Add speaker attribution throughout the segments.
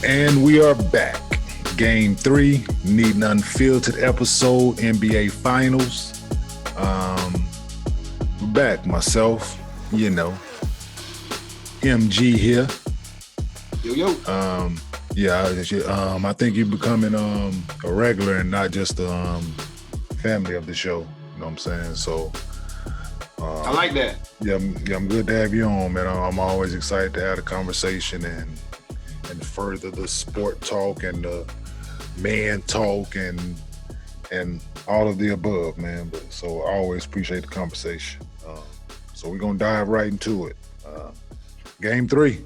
Speaker 1: And we are back. Game 3, Neat and Unfiltered episode, NBA Finals. We're back. Myself, MG here.
Speaker 2: Yo.
Speaker 1: I think you're becoming a regular and not just a family of the show. You know what I'm saying? So
Speaker 2: I like that.
Speaker 1: Yeah, I'm good to have you on, man. I'm always excited to have a conversation and further the sport talk and the man talk and all of the above, man. But so I always appreciate the conversation. So we're gonna dive right into it. Game 3,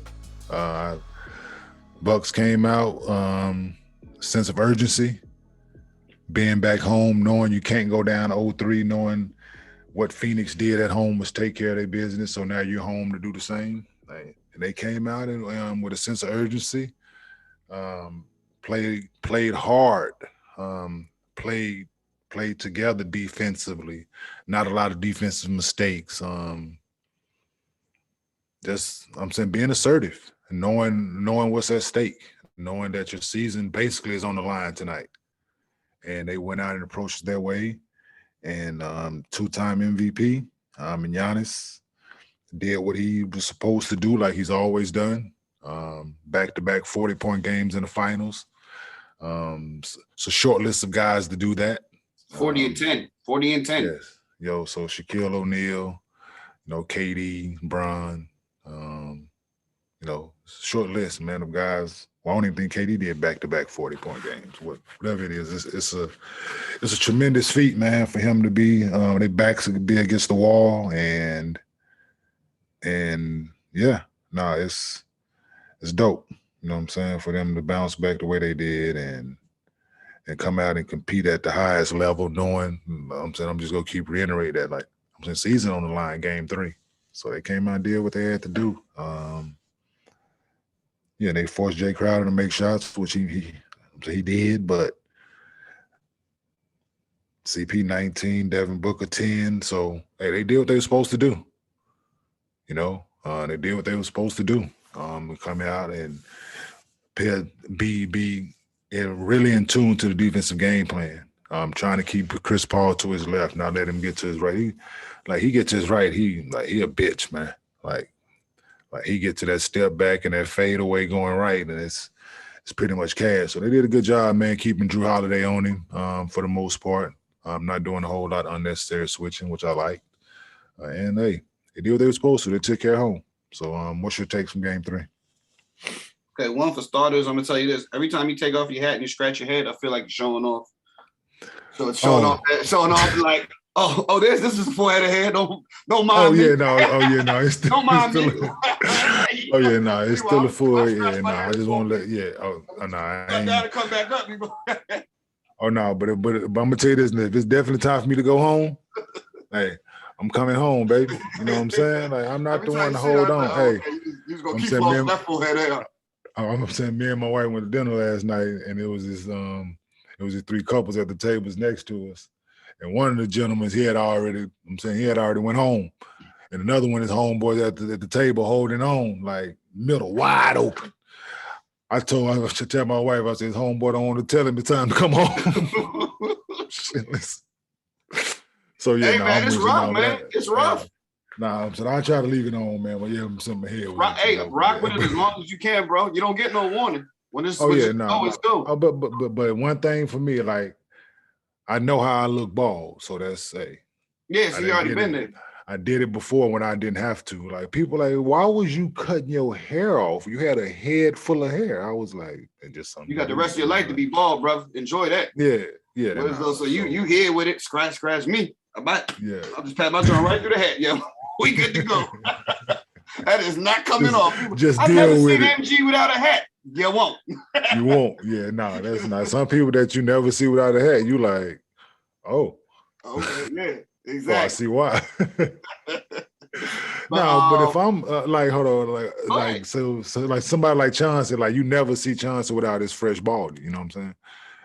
Speaker 1: Bucks came out, sense of urgency, being back home, knowing you can't go down 0-3, knowing what Phoenix did at home was take care of their business. So now you're home to do the same. And they came out and with a sense of urgency, played hard, played together defensively. Not a lot of defensive mistakes. Being assertive, knowing what's at stake, knowing that your season basically is on the line tonight. And they went out and approached it their way. And two-time MVP, and Giannis did what he was supposed to do, like he's always done. Back-to-back 40-point games in the finals. It's a short list of guys to do that.
Speaker 2: 40 and 10.
Speaker 1: Yes. So Shaquille O'Neal, KD, Bron, short list, man, of guys. Well, I don't even think KD did back-to-back 40-point games. Whatever it is, it's a tremendous feat, man, for him to be their backs could be against the wall, and it's dope. You know what I'm saying? For them to bounce back the way they did and come out and compete at the highest level, knowing, I'm just gonna keep reiterating that, like season on the line, game 3. So they came out and did what they had to do. They forced Jay Crowder to make shots, which he did, but CP 19, Devin Booker 10. So they did what they were supposed to do. They did what they were supposed to do. Come out and be really in tune to the defensive game plan. Trying to keep Chris Paul to his left, not let him get to his right. He gets to his right, he a bitch, man. Like he get to that step back and that fade away going right, and it's pretty much cash. So they did a good job, man, keeping Drew Holiday on him for the most part. Not doing a whole lot of unnecessary switching, which I like. And they did what they were supposed to. They took care of home. So what's your take from game 3?
Speaker 2: Okay, one, for starters, I'm going to tell you this. Every time you take off your hat and you scratch your head, I feel like you're showing off. So it's showing off like, this is a forehead ahead. Don't mind me.
Speaker 1: It's still,
Speaker 2: don't mind me.
Speaker 1: It's still a full. Yeah, no, I just want to let. Yeah, I ain't.
Speaker 2: Gotta come back up.
Speaker 1: Oh no, but I'm gonna tell you this: if it's definitely time for me to go home, hey, I'm coming home, baby. You know what I'm saying? Like I'm not the one to hold on. Hey,
Speaker 2: you gonna keep flossing that forehead out.
Speaker 1: I'm saying, me and my wife went to dinner last night, and it was these 3 couples at the tables next to us. And one of the gentlemen, he had already went home. And another one, his homeboys at the table holding on, like middle wide open. I should tell my wife, I said, his homeboy don't want to tell him it's time to come home. So yeah,
Speaker 2: hey, man, it's rough, man. It's rough.
Speaker 1: I try to leave it on, man. But yeah, I'm sitting my head with
Speaker 2: rock with it as long as you can, bro. You don't get no warning. When it's
Speaker 1: go. But one thing for me, like, I know how I look bald, so that's
Speaker 2: yes, you already been there.
Speaker 1: I did it before when I didn't have to. Like, people like, why was you cutting your hair off? You had a head full of hair. I was like, just something.
Speaker 2: You got the rest of your life to be bald, bro. Enjoy that.
Speaker 1: Yeah.
Speaker 2: So you here with it? Scratch me.
Speaker 1: Yeah.
Speaker 2: I'll just pat my joint right through the hat, yo. We good to go. That is not coming off.
Speaker 1: Just
Speaker 2: I've
Speaker 1: deal
Speaker 2: never
Speaker 1: with
Speaker 2: seen
Speaker 1: it.
Speaker 2: MG without a hat. You won't.
Speaker 1: You won't. Yeah, no, that's not. Some people that you never see without a hat, you like, oh.
Speaker 2: Okay, yeah, exactly.
Speaker 1: Well, I see why. But if I'm hold on, so like somebody like Chauncey, like you never see Chauncey without his fresh baldy. You know what I'm saying?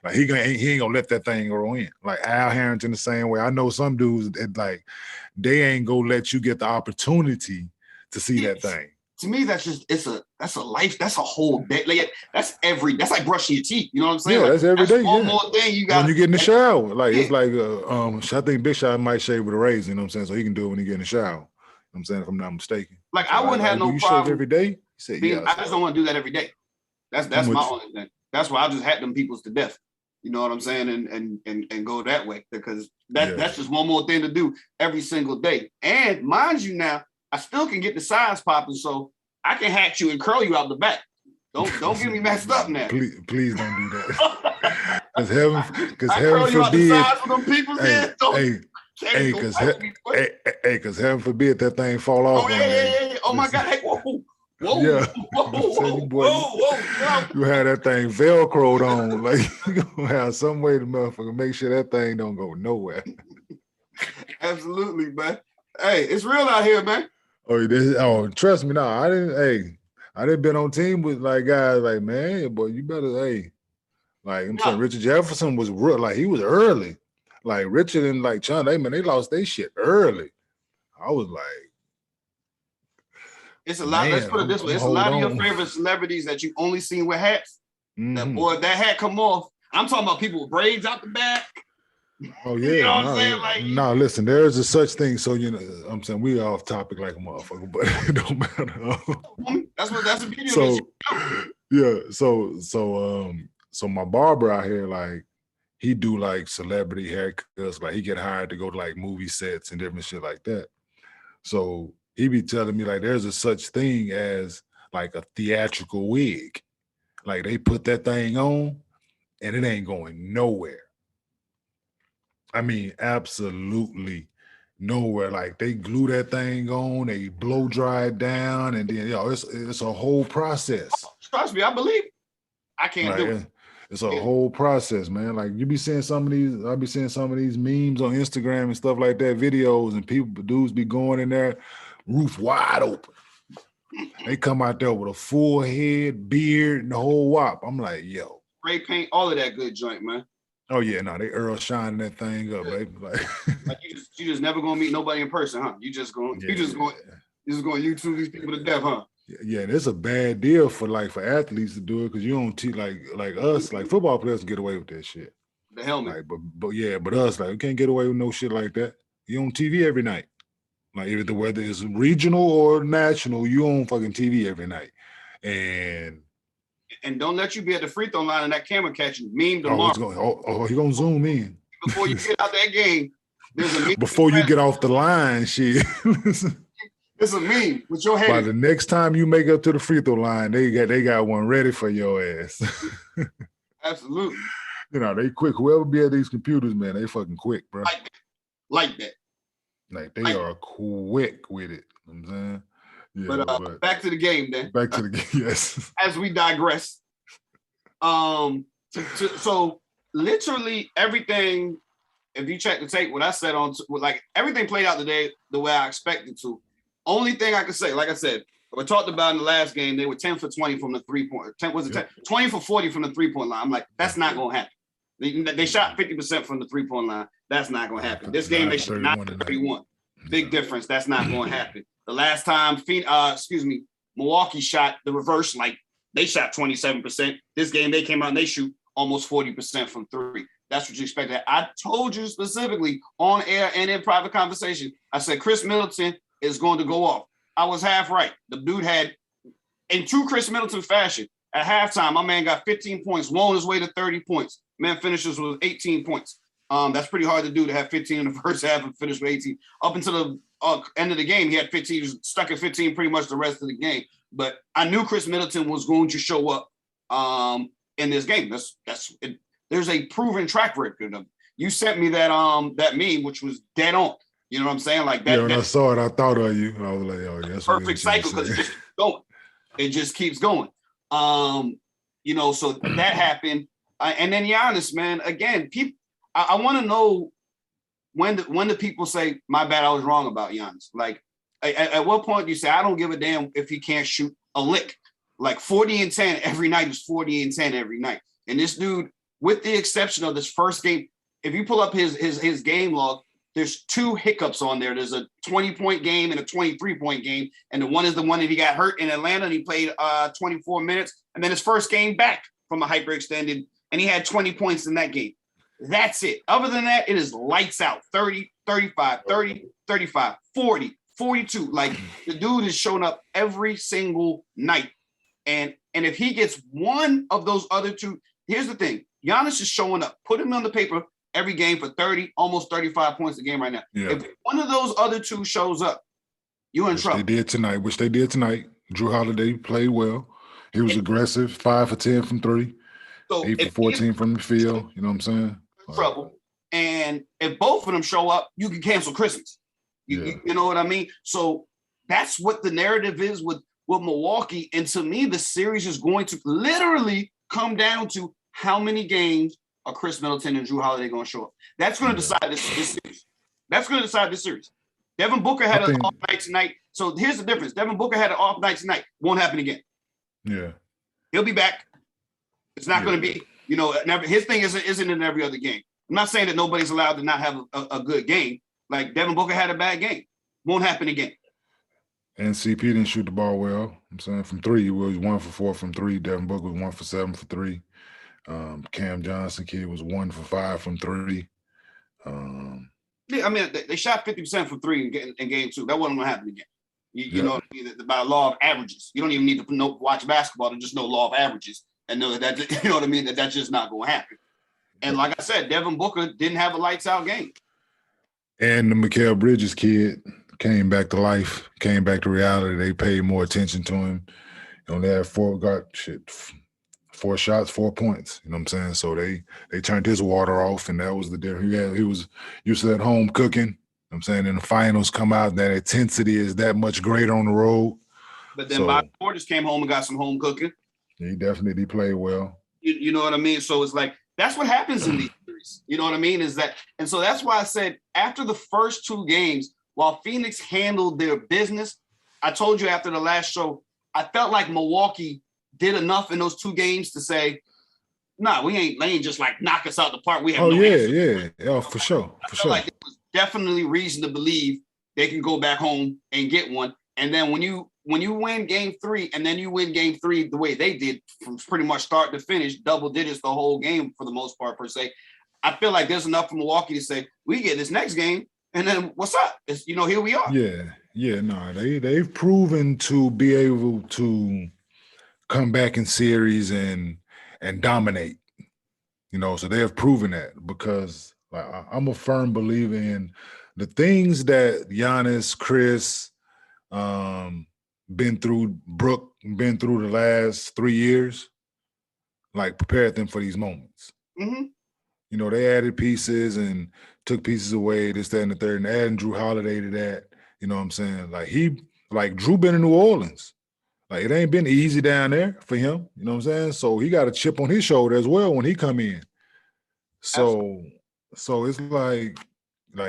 Speaker 1: Like he ain't gonna let that thing grow in. Like Al Harrington the same way. I know some dudes that like they ain't gonna let you get the opportunity to see that thing.
Speaker 2: to me, that's a life. That's a whole day. Like that's like brushing your teeth. You know what I'm saying?
Speaker 1: Yeah,
Speaker 2: like,
Speaker 1: that's every day.
Speaker 2: One more thing you got
Speaker 1: when you get in the shower. Like it's like I think Big Shot might shave with a razor. You know what I'm saying? So he can do it when he get in the shower. You know what I'm saying, if I'm not mistaken.
Speaker 2: Like
Speaker 1: so
Speaker 2: I wouldn't have no
Speaker 1: you
Speaker 2: problem.
Speaker 1: Shave every day? He said, yeah.
Speaker 2: I just don't want to do that every day. That's my only thing. That's why I just had them peoples to death. You know what I'm saying? And go that way because that's just one more thing to do every single day. And mind you, now I still can get the sides popping, so I can hack you and curl you out the back. Don't get me messed up now.
Speaker 1: Please don't do that. Because heaven forbid. Because heaven forbid that thing fall off.
Speaker 2: Oh yeah. Oh my God! Hey, whoa. Yeah. Whoa.
Speaker 1: You have that thing Velcroed on. Like you gonna have some way to motherfucker make sure that thing don't go nowhere.
Speaker 2: Absolutely, man. Hey, it's real out here, man.
Speaker 1: Trust me, I didn't been on team with like guys like, man, boy, you better, like I'm saying Richard Jefferson was real, like he was early. Like Richard and like John, they lost their shit early. I was like,
Speaker 2: it's a lot. Let's put it this way: it's a lot of your favorite celebrities that you only seen with hats. Mm-hmm. That boy, that hat come off. I'm talking about people with braids out the back.
Speaker 1: Oh yeah,
Speaker 2: you know what I'm saying? Like,
Speaker 1: no, listen, there is a such thing. So I'm saying we off topic like a motherfucker, but it don't matter.
Speaker 2: That's a beauty.
Speaker 1: So yeah, so my barber out here, like he do like celebrity haircuts, like he get hired to go to like movie sets and different shit like that. So he be telling me like there's a such thing as like a theatrical wig, like they put that thing on and it ain't going nowhere. I mean, absolutely nowhere. Like they glue that thing on, they blow dry it down, and then it's a whole process.
Speaker 2: Trust me, I believe. I can't do it.
Speaker 1: It's a whole process, man. Like you be seeing some of these, I be seeing some of these memes on Instagram and stuff like that, videos, and dudes be going in there, roof wide open. They come out there with a full head, beard, and the whole wop. I'm like, yo.
Speaker 2: Spray paint, all of that good joint, man.
Speaker 1: Oh yeah, no, they Earl shining that thing up, baby. Like
Speaker 2: you just never gonna meet nobody in person, huh? You just going YouTube these people to death, huh?
Speaker 1: Yeah, and it's a bad deal for athletes to do it because you don't like us, like football players can get away with that shit.
Speaker 2: The helmet.
Speaker 1: Like, but us, like we can't get away with no shit like that. You on TV every night. Like either whether it's regional or national, you on fucking TV every night.
Speaker 2: And don't let you be at the free throw line and that camera catch you. Meme tomorrow.
Speaker 1: He gonna zoom in.
Speaker 2: Before you get out that game, there's a meme.
Speaker 1: Before you get off the line, shit.
Speaker 2: It's a meme with your head.
Speaker 1: By the next time you make up to the free throw line, they got one ready for your ass.
Speaker 2: Absolutely.
Speaker 1: They quick. Whoever be at these computers, man, they fucking quick, bro.
Speaker 2: Like that.
Speaker 1: Like they are quick with it. You know what I'm saying?
Speaker 2: Yeah, but back to the game then.
Speaker 1: Back to the game, yes.
Speaker 2: As we digress. So literally everything, if you check the tape, what I said everything played out today the way I expected to. Only thing I can say, like I said, we talked about in the last game, they were 10 for 20 from the 3-point. 20 for 40 from the 3-point line. I'm like, that's not going to happen. They shot 50% from the 3-point line. That's not going to happen. This game, they shot 9-31. Big difference. That's not going to happen. The last time, Milwaukee shot the reverse, like they shot 27%. This game, they came out and they shoot almost 40% from three. That's what you expected. I told you specifically on air and in private conversation, I said Khris Middleton is going to go off. I was half right. The dude had, in true Khris Middleton fashion, at halftime, my man got 15 points, won his way to 30 points. Man finishes with 18 points. That's pretty hard to do, to have 15 in the first half and finish with 18. Up until the end of the game, he had 15. He was stuck at 15 pretty much the rest of the game. But I knew Khris Middleton was going to show up in this game. That's it. There's a proven track record of it. You sent me that meme, which was dead on. You know what I'm saying? Like that.
Speaker 1: Yeah, when I saw it, I thought of you. I was like, oh, that's
Speaker 2: perfect cycle because it just keeps going. It just keeps going. So that happened. And then Giannis, man, again, people. I want to know when the people say, my bad, I was wrong about Giannis. Like, at what point do you say, I don't give a damn if he can't shoot a lick? Like 40 and 10 every night is 40 and 10 every night. And this dude, with the exception of this first game, if you pull up his game log, there's two hiccups on there. There's a 20-point game and a 23-point game. And the one is the one that he got hurt in Atlanta and he played 24 minutes. And then his first game back from a hyperextended, and he had 20 points in that game. That's it. Other than that, it is lights out. 30, 35, 30, 35, 40, 42. Like, the dude is showing up every single night. And if he gets one of those other two, here's the thing. Giannis is showing up. Put him on the paper every game for 30, almost 35 points a game right now.
Speaker 1: Yeah.
Speaker 2: If one of those other two shows up, you're in trouble.
Speaker 1: They did tonight. Drew Holiday played well. He was aggressive, 5 for 10 from 3, so 8 for 14 from the field. You know what I'm saying?
Speaker 2: Trouble. And if both of them show up, you can cancel Christmas. You know what I mean? So that's what the narrative is with Milwaukee. And to me, the series is going to literally come down to how many games are Khris Middleton and Drew Holiday going to show up. That's going to decide this series. That's going to decide this series. Devin Booker had an off night tonight. So here's the difference. Devin Booker had an off night tonight. Won't happen again.
Speaker 1: Yeah.
Speaker 2: He'll be back. It's not going to be, his thing isn't in every other game. I'm not saying that nobody's allowed to not have a good game. Like, Devin Booker had a bad game. Won't happen again.
Speaker 1: And CP didn't shoot the ball well. I'm saying from 3, he was 1 for 4 from 3. Devin Booker was 1 for 7 for 3. Cam Johnson kid was 1 for 5 from 3.
Speaker 2: Yeah, I mean, they shot 50% from 3 in game 2. That wasn't going to happen again. You know what I mean? By law of averages. You don't even need to watch basketball to just know law of averages and know that you know what I mean, that's just not going to happen. And like I said, Devin Booker didn't have a lights out game. And
Speaker 1: the Mikal Bridges kid came back to life, came back to reality. They paid more attention to him. He only had 4 shots, 4 points. You know what I'm saying? So they turned his water off, and that was the difference. He was used to that home cooking. You know what I'm saying? In the finals come out, that intensity is that much greater on the road.
Speaker 2: But then Bobby Portis came home and got some home cooking.
Speaker 1: He definitely played well.
Speaker 2: You know what I mean? So it's like, that's what happens in these series. You know what I mean? And so that's why I said after the first 2 games, while Phoenix handled their business, I told you after the last show, I felt like Milwaukee did enough in those 2 games to say, nah, they ain't just like knock us out the park. We have
Speaker 1: yeah, for sure.
Speaker 2: I felt like there was definitely reason to believe they can go back home and get one. And then when you win game 3 and then you win game 3 the way they did from pretty much start to finish, double digits the whole game for the most part per se, I feel like there's enough for Milwaukee to say, we get this next game and then what's up? It's, here we are.
Speaker 1: They've proven to be able to come back in series and dominate. So they have proven that, because I'm a firm believer in the things that Giannis, Khris, been through the last 3 years, like prepared them for these moments.
Speaker 2: Mm-hmm.
Speaker 1: They added pieces and took pieces away, this, that, and the third, and adding Drew Holiday to that. You know what I'm saying? Like Drew been in New Orleans. Like, it ain't been easy down there for him. You know what I'm saying? So he got a chip on his shoulder as well when he come in. So it's like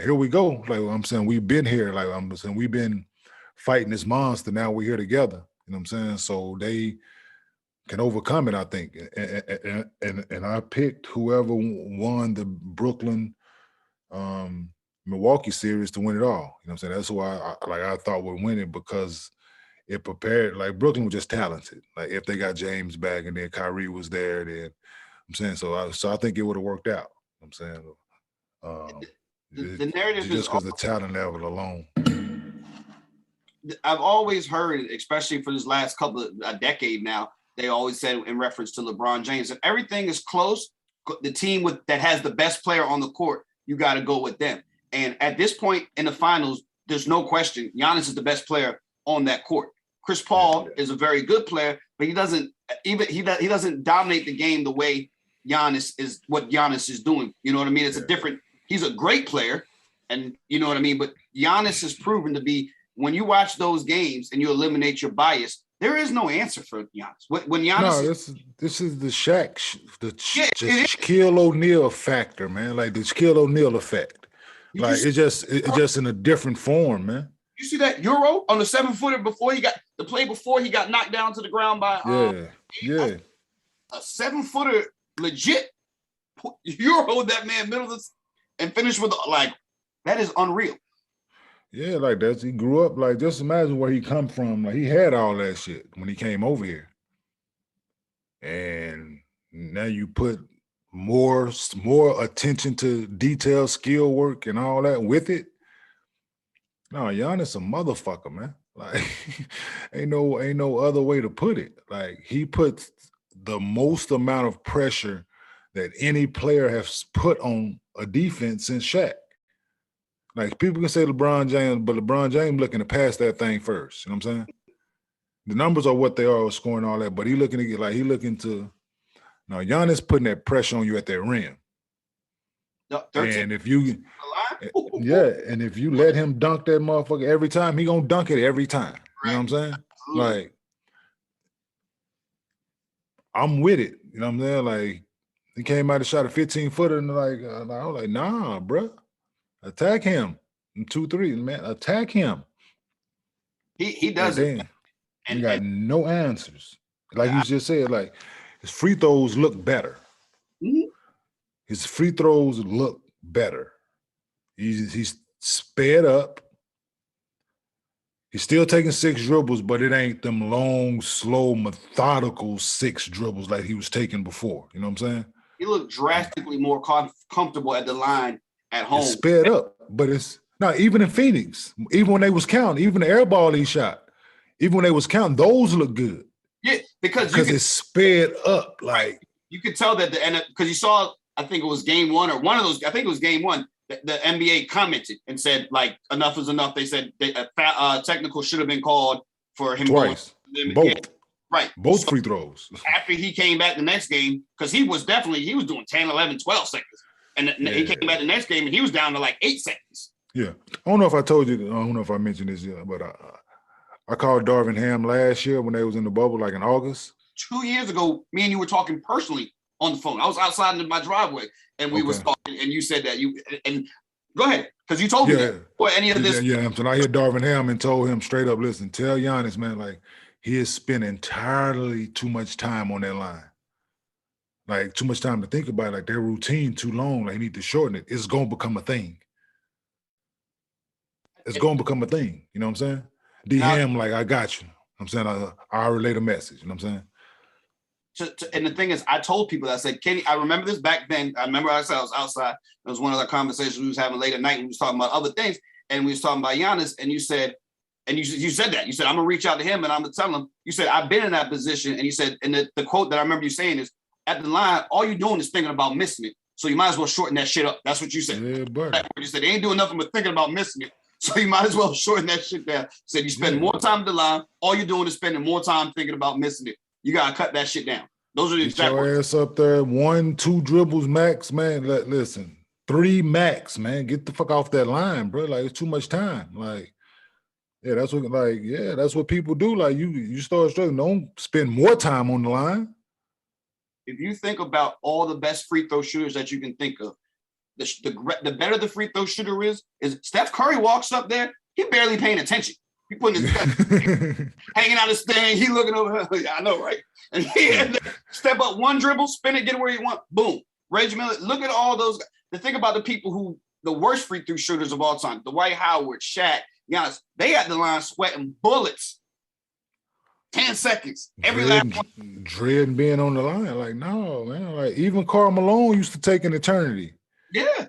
Speaker 1: here we go. Like I'm saying, we've been here. Like I'm saying, we've been fighting this monster. Now we're here together. You know what I'm saying? So they can overcome it, I think. And I picked whoever won the Brooklyn Milwaukee series to win it all. You know what I'm saying? That's why I thought would win it, because it prepared. Like, Brooklyn was just talented. Like, if they got James back and then Kyrie was there, then I'm saying so I think it would have worked out. You know what I'm saying?
Speaker 2: The narrative
Speaker 1: just because the talent level alone.
Speaker 2: I've always heard, especially for this last a decade now, they always said in reference to LeBron James, if everything is close, the team that has the best player on the court, you got to go with them. And at this point in the finals, there's no question Giannis is the best player on that court. Chris Paul is a very good player, but he doesn't dominate the game the way Giannis is doing. You know what I mean? He's a great player, and you know what I mean? But Giannis has proven to be, when you watch those games and you eliminate your bias, there is no answer for Giannis. When Giannis,
Speaker 1: this is the Shaq, Shaquille O'Neal factor, man. Like the Shaquille O'Neal effect. It's just in a different form, man.
Speaker 2: You see that Euro on the 7-footer before he got knocked down to the ground by a 7-footer legit Euro that man Middleton and finished with That is unreal.
Speaker 1: Yeah, like that's he grew up like just imagine where he come from. Like he had all that shit when he came over here. And now you put more attention to detail, skill work, and all that with it. No, Giannis a motherfucker, man. Like ain't no other way to put it. Like he puts the most amount of pressure that any player has put on a defense since Shaq. Like people can say LeBron James, but LeBron James looking to pass that thing first. You know what I'm saying? The numbers are what they are, scoring all that, but he looking to get like he looking to now Giannis putting that pressure on you at that rim. And if you and if you let him dunk that motherfucker every time, he gonna dunk it every time. You know what I'm saying? Like I'm with it. You know what I'm saying? Like he came out and shot a 15-footer and like I was like, nah, bro. Attack him. 2-3, man. Attack him.
Speaker 2: He does it.
Speaker 1: And he got no answers. Like you just said, like his free throws look better.
Speaker 2: Mm-hmm.
Speaker 1: His free throws look better. He's sped up. He's still taking 6 dribbles, but it ain't them long, slow, methodical 6 dribbles like he was taking before. You know what I'm saying?
Speaker 2: He looked drastically more comfortable at the line at home.
Speaker 1: It's sped up, but it's not even in Phoenix. Even when they was counting, even the air ball he shot, even when they was counting, those look good.
Speaker 2: Yeah, because
Speaker 1: it's sped up. Like
Speaker 2: you could tell that because you saw, I think it was game 1 or one of those. I think it was game 1. The NBA commented and said like enough is enough. They said technical should have been called for him
Speaker 1: twice. Both.
Speaker 2: Yeah, right.
Speaker 1: Both free throws.
Speaker 2: After he came back the next game, because he was doing 10, 11, 12 seconds. And he came back the next game and he was down to like 8 seconds.
Speaker 1: Yeah. I don't know if I told you, I don't know if I mentioned this yet, but I called Darvin Ham last year when they was in the bubble, like in August.
Speaker 2: 2 years ago, me and you were talking personally on the phone. I was outside in my driveway and we was talking and you said that and go ahead, because you told me that or any of this.
Speaker 1: Yeah. So I hit Darvin Ham and told him straight up, listen, tell Giannis, man, like he has spent entirely too much time on that line. Like too much time to think about it, like their routine too long. Like, he need to shorten it. It's gonna become a thing. It's gonna become a thing. You know what I'm saying? D-Ham, like, I got you. I'm saying I'll relay the message. You know what I'm
Speaker 2: saying? And the thing is, I told people, I said, Kenny, I remember this back then. I remember I said I was outside. It was one of the conversations we was having late at night, and we was talking about other things, and we was talking about Giannis, and you said, you said that. You said, I'm gonna reach out to him and I'm gonna tell him. You said, I've been in that position, and you said, and the quote that I remember you saying is, at the line, all you're doing is thinking about missing it. So you might as well shorten that shit up. That's what you said.
Speaker 1: Yeah, but
Speaker 2: you said they ain't doing nothing but thinking about missing it. So you might as well shorten that shit down. Said you spend more time at the line. All you're doing is spending more time thinking about missing it. You gotta cut that shit down. Those are the exact
Speaker 1: words. Your ass up there, 1, 2 dribbles max, man. Listen, 3 max, man. Get the fuck off that line, bro. Like it's too much time. Like, yeah, that's what people do. Like you start struggling. Don't spend more time on the line.
Speaker 2: If you think about all the best free throw shooters that you can think of, the better the free throw shooter is Steph Curry walks up there, he barely paying attention. He putting his hanging out his thing, he looking over. Yeah, I know, right? And he had to step up 1 dribble, spin it, get it where you want, boom. Reggie Miller, look at all those guys. The thing about the people who, the worst free throw shooters of all time, Dwight Howard, Shaq, Giannis, they at the line sweating bullets. 10 seconds. Every last one.
Speaker 1: Dread being on the line. Like, no, man. Like, even Karl Malone used to take an eternity.
Speaker 2: Yeah.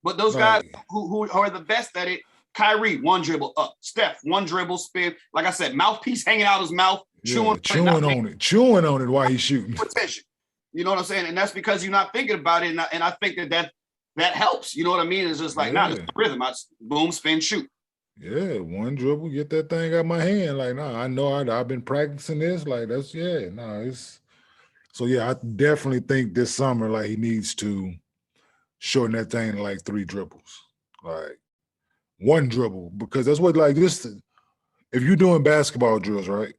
Speaker 2: But those guys who are the best at it, Kyrie, 1 dribble up. Steph, 1 dribble, spin. Like I said, mouthpiece hanging out his mouth, chewing
Speaker 1: on it while he's shooting.
Speaker 2: Attention. You know what I'm saying? And that's because you're not thinking about it. And I think that helps. You know what I mean? It's just like, it's the rhythm. Boom, spin, shoot.
Speaker 1: Yeah, 1 dribble, get that thing out my hand. Like, I know I've been practicing this. Like, it's so yeah, I definitely think this summer, like, he needs to shorten that thing to like 3 dribbles. Like 1 dribble, because that's what, like, this, if you're doing basketball drills, right?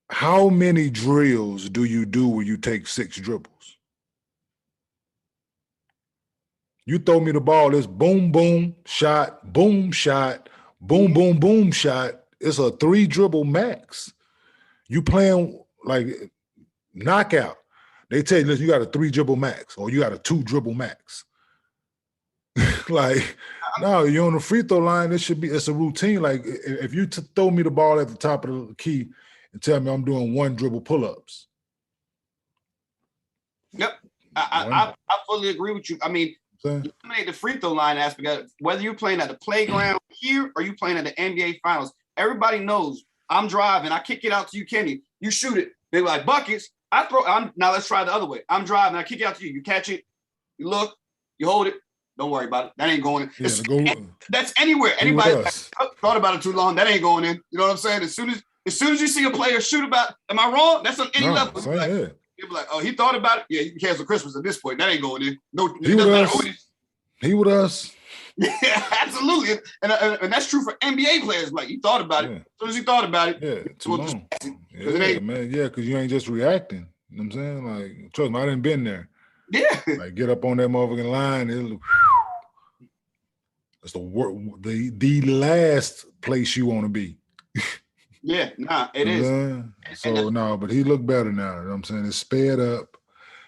Speaker 1: How many drills do you do where you take 6 dribbles? You throw me the ball, it's boom, boom, shot, boom, shot, boom, boom, boom, shot. It's a 3 dribble max. You playing like knockout. They tell you, listen, you got a 3 dribble max or you got a 2 dribble max. Like, no, you're on the free throw line. It's a routine. Like, if you throw me the ball at the top of the key and tell me I'm doing one dribble pull-ups.
Speaker 2: Yep. I fully agree with you. I mean, you made the free throw line aspect of it. Whether you're playing at the playground here or you playing at the NBA Finals, everybody knows I'm driving. I kick it out to you, Kenny. You shoot it. They were like, buckets. Now let's try the other way. I'm driving. I kick it out to you. You catch it. You look. You hold it. Don't worry about it. That ain't going in. Yeah, that's anywhere. Anybody thought about it too long. That ain't going in. You know what I'm saying? As soon as you see a player shoot about, am I wrong? That's on any level. You'll be like, oh, he thought about it. Yeah, you can cancel Christmas at this point. That ain't going in. No,
Speaker 1: he with us.
Speaker 2: Yeah, absolutely. And that's true for NBA players. Like, he thought about it. As soon as he thought about it,
Speaker 1: too long. Yeah, man. Yeah, because you ain't just reacting. You know what I'm saying? Like, trust me, I done been there.
Speaker 2: Yeah.
Speaker 1: Like, get up on that motherfucking line. That's the last place you want to be.
Speaker 2: Yeah, it is.
Speaker 1: So, but he looked better now. You know what I'm saying? It's sped up.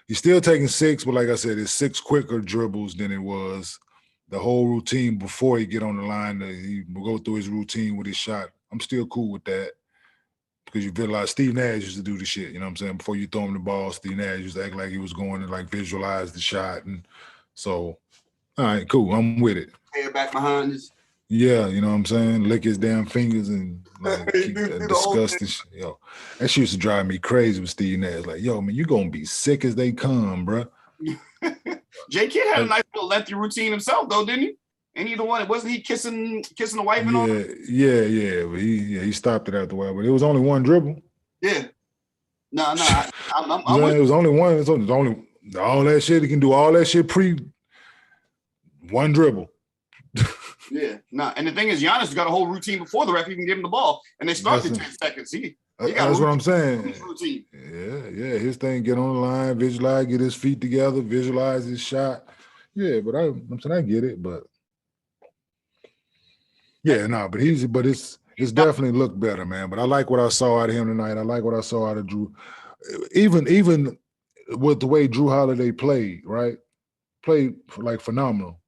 Speaker 1: He's still taking 6, but like I said, it's 6 quicker dribbles than it was. The whole routine before he get on the line, he will go through his routine with his shot. I'm still cool with that because you realize Steve Nash used to do the shit. You know what I'm saying? Before you throw him the ball, Steve Nash used to act like he was going to like visualize the shot. And so, all right, cool. I'm with it.
Speaker 2: Hair back behind us.
Speaker 1: Yeah, you know what I'm saying? Lick his damn fingers and like keep disgusting shit. Yo, that shit used to drive me crazy with Steve Nash. Like, yo, man, you gonna be sick as they come, bro.
Speaker 2: J Kidd had a nice little lengthy routine himself, though, didn't he? And he the one, wasn't he kissing the wife and all that?
Speaker 1: Yeah. But he stopped it after a while, but it was only one dribble.
Speaker 2: Yeah. No,
Speaker 1: it was only one. It's only all that shit. He can do all that shit one dribble.
Speaker 2: Yeah. And the thing is, Giannis got a whole routine before the ref even gave him the ball, and they started 10 seconds.
Speaker 1: That's what I'm saying. Yeah. His thing, get on the line, visualize, get his feet together, visualize his shot. Yeah, but I'm saying I get it, but but it's definitely looked better, man. But I like what I saw out of him tonight. I like what I saw out of Drew. Even with the way Drew Holiday played, right? Played like phenomenal.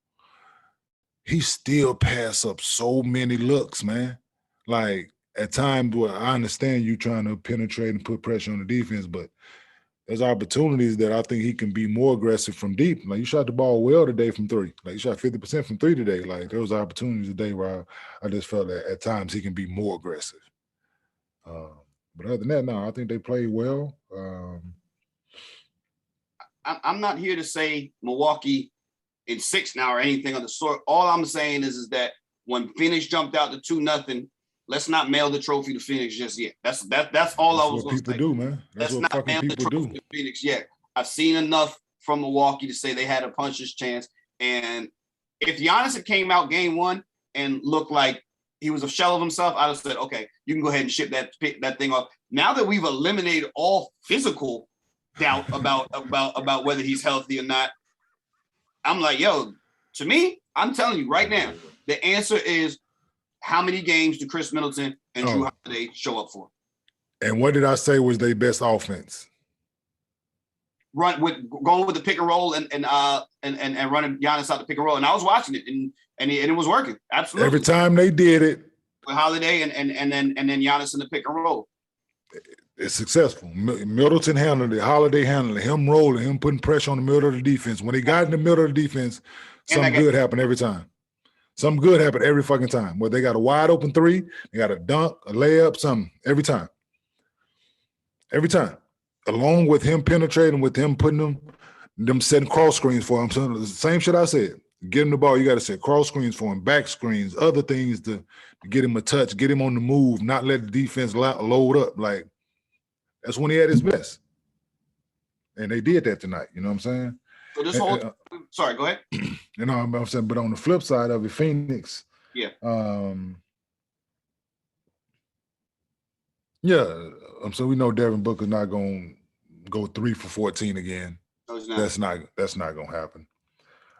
Speaker 1: He still pass up so many looks, man. Like, at times, I understand you trying to penetrate and put pressure on the defense, but there's opportunities that I think he can be more aggressive from deep. Like, you shot the ball well today from 3. Like, you shot 50% from 3 today. Like, there was opportunities today where I just felt that at times he can be more aggressive. But other than that, no, I think they played well.
Speaker 2: I'm not here to say Milwaukee in 6 now or anything of the sort. All I'm saying is that when Phoenix jumped out to 2-0, let's not mail the trophy to Phoenix just yet. That's all I was going to say.
Speaker 1: People do, man. That's what fucking people do. Let's not mail the trophy to
Speaker 2: Phoenix yet. I've seen enough from Milwaukee to say they had a puncher's chance. And if Giannis had came out game 1 and looked like he was a shell of himself, I'd have said, okay, you can go ahead and ship that thing off. Now that we've eliminated all physical doubt about whether he's healthy or not, I'm like, yo, to me, I'm telling you right now, the answer is, how many games do Khris Middleton and Drew Holiday show up for?
Speaker 1: And what did I say was their best offense?
Speaker 2: Going with the pick and roll and running Giannis out the pick and roll. And I was watching it and it was working. Absolutely.
Speaker 1: Every time they did it.
Speaker 2: With Holiday and then Giannis in the pick and roll.
Speaker 1: It's successful. Middleton handled it. Holiday handled it. Him rolling, him putting pressure on the middle of the defense. When he got in the middle of the defense, something good happened every time. Something good happened every fucking time. Where they got a wide open 3, they got a dunk, a layup, something. Every time. Every time. Along with him penetrating, with him putting them setting cross screens for him. So the same shit I said. Get him the ball, you got to set cross screens for him, back screens, other things to get him a touch, get him on the move, not let the defense load up. Like, that's when he had his best. And they did that tonight. You know what I'm saying?
Speaker 2: So this whole sorry, go ahead.
Speaker 1: You know what I'm saying? But on the flip side of it, Phoenix.
Speaker 2: Yeah.
Speaker 1: So we know Devin Booker's not gonna go 3 for 14 again.
Speaker 2: No, he's not.
Speaker 1: That's not gonna happen.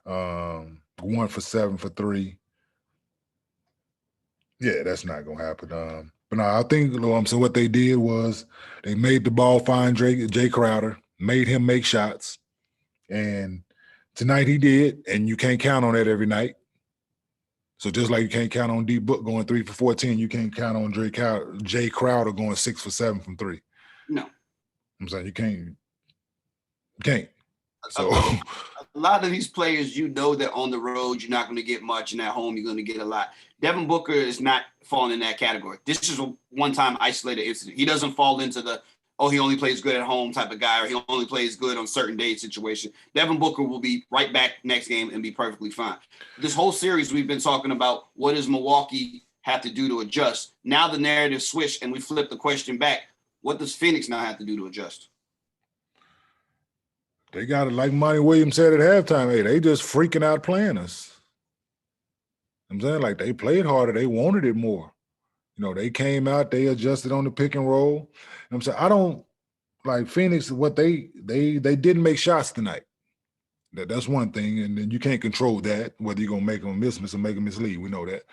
Speaker 1: 1 for 7 for 3. Yeah, that's not gonna happen. But no, I think so what they did was they made the ball find Jay Crowder, made him make shots, and Tonight he did, and you can't count on that every night. So just like you can't count on D Book going 3 for 14, you can't count on Jay Crowder going 6 for 7 from 3.
Speaker 2: No.
Speaker 1: I'm saying you can't. So
Speaker 2: a lot of these players, that on the road you're not going to get much, and at home you're going to get a lot. Devin Booker is not falling in that category. This is a one-time isolated incident. He doesn't fall into the he only plays good at home type of guy, or he only plays good on certain days situation. Devin Booker will be right back next game and be perfectly fine. This whole series we've been talking about, what does Milwaukee have to do to adjust? Now the narrative switched and we flip the question back. What does Phoenix now have to do to adjust?
Speaker 1: They got it, like Monty Williams said at halftime, hey, they just freaking out playing us. I'm saying, like, they played harder. They wanted it more. They came out, they adjusted on the pick and roll. I'm saying, I don't like Phoenix, what they didn't make shots tonight. That's one thing, and then you can't control that, whether you're gonna make them miss or make them mislead. We know that.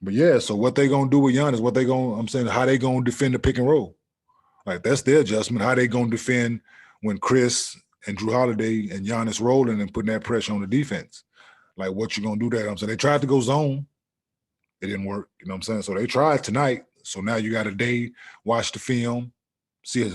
Speaker 1: But yeah, so what they gonna do with Giannis, how they gonna defend the pick and roll? Like, that's their adjustment. How they gonna defend when Khris and Jrue Holiday and Giannis rolling and putting that pressure on the defense? Like, what you gonna do that? I'm saying they tried to go zone. It didn't work. You know what I'm saying? So they tried tonight. So now you got a day, watch the film, see how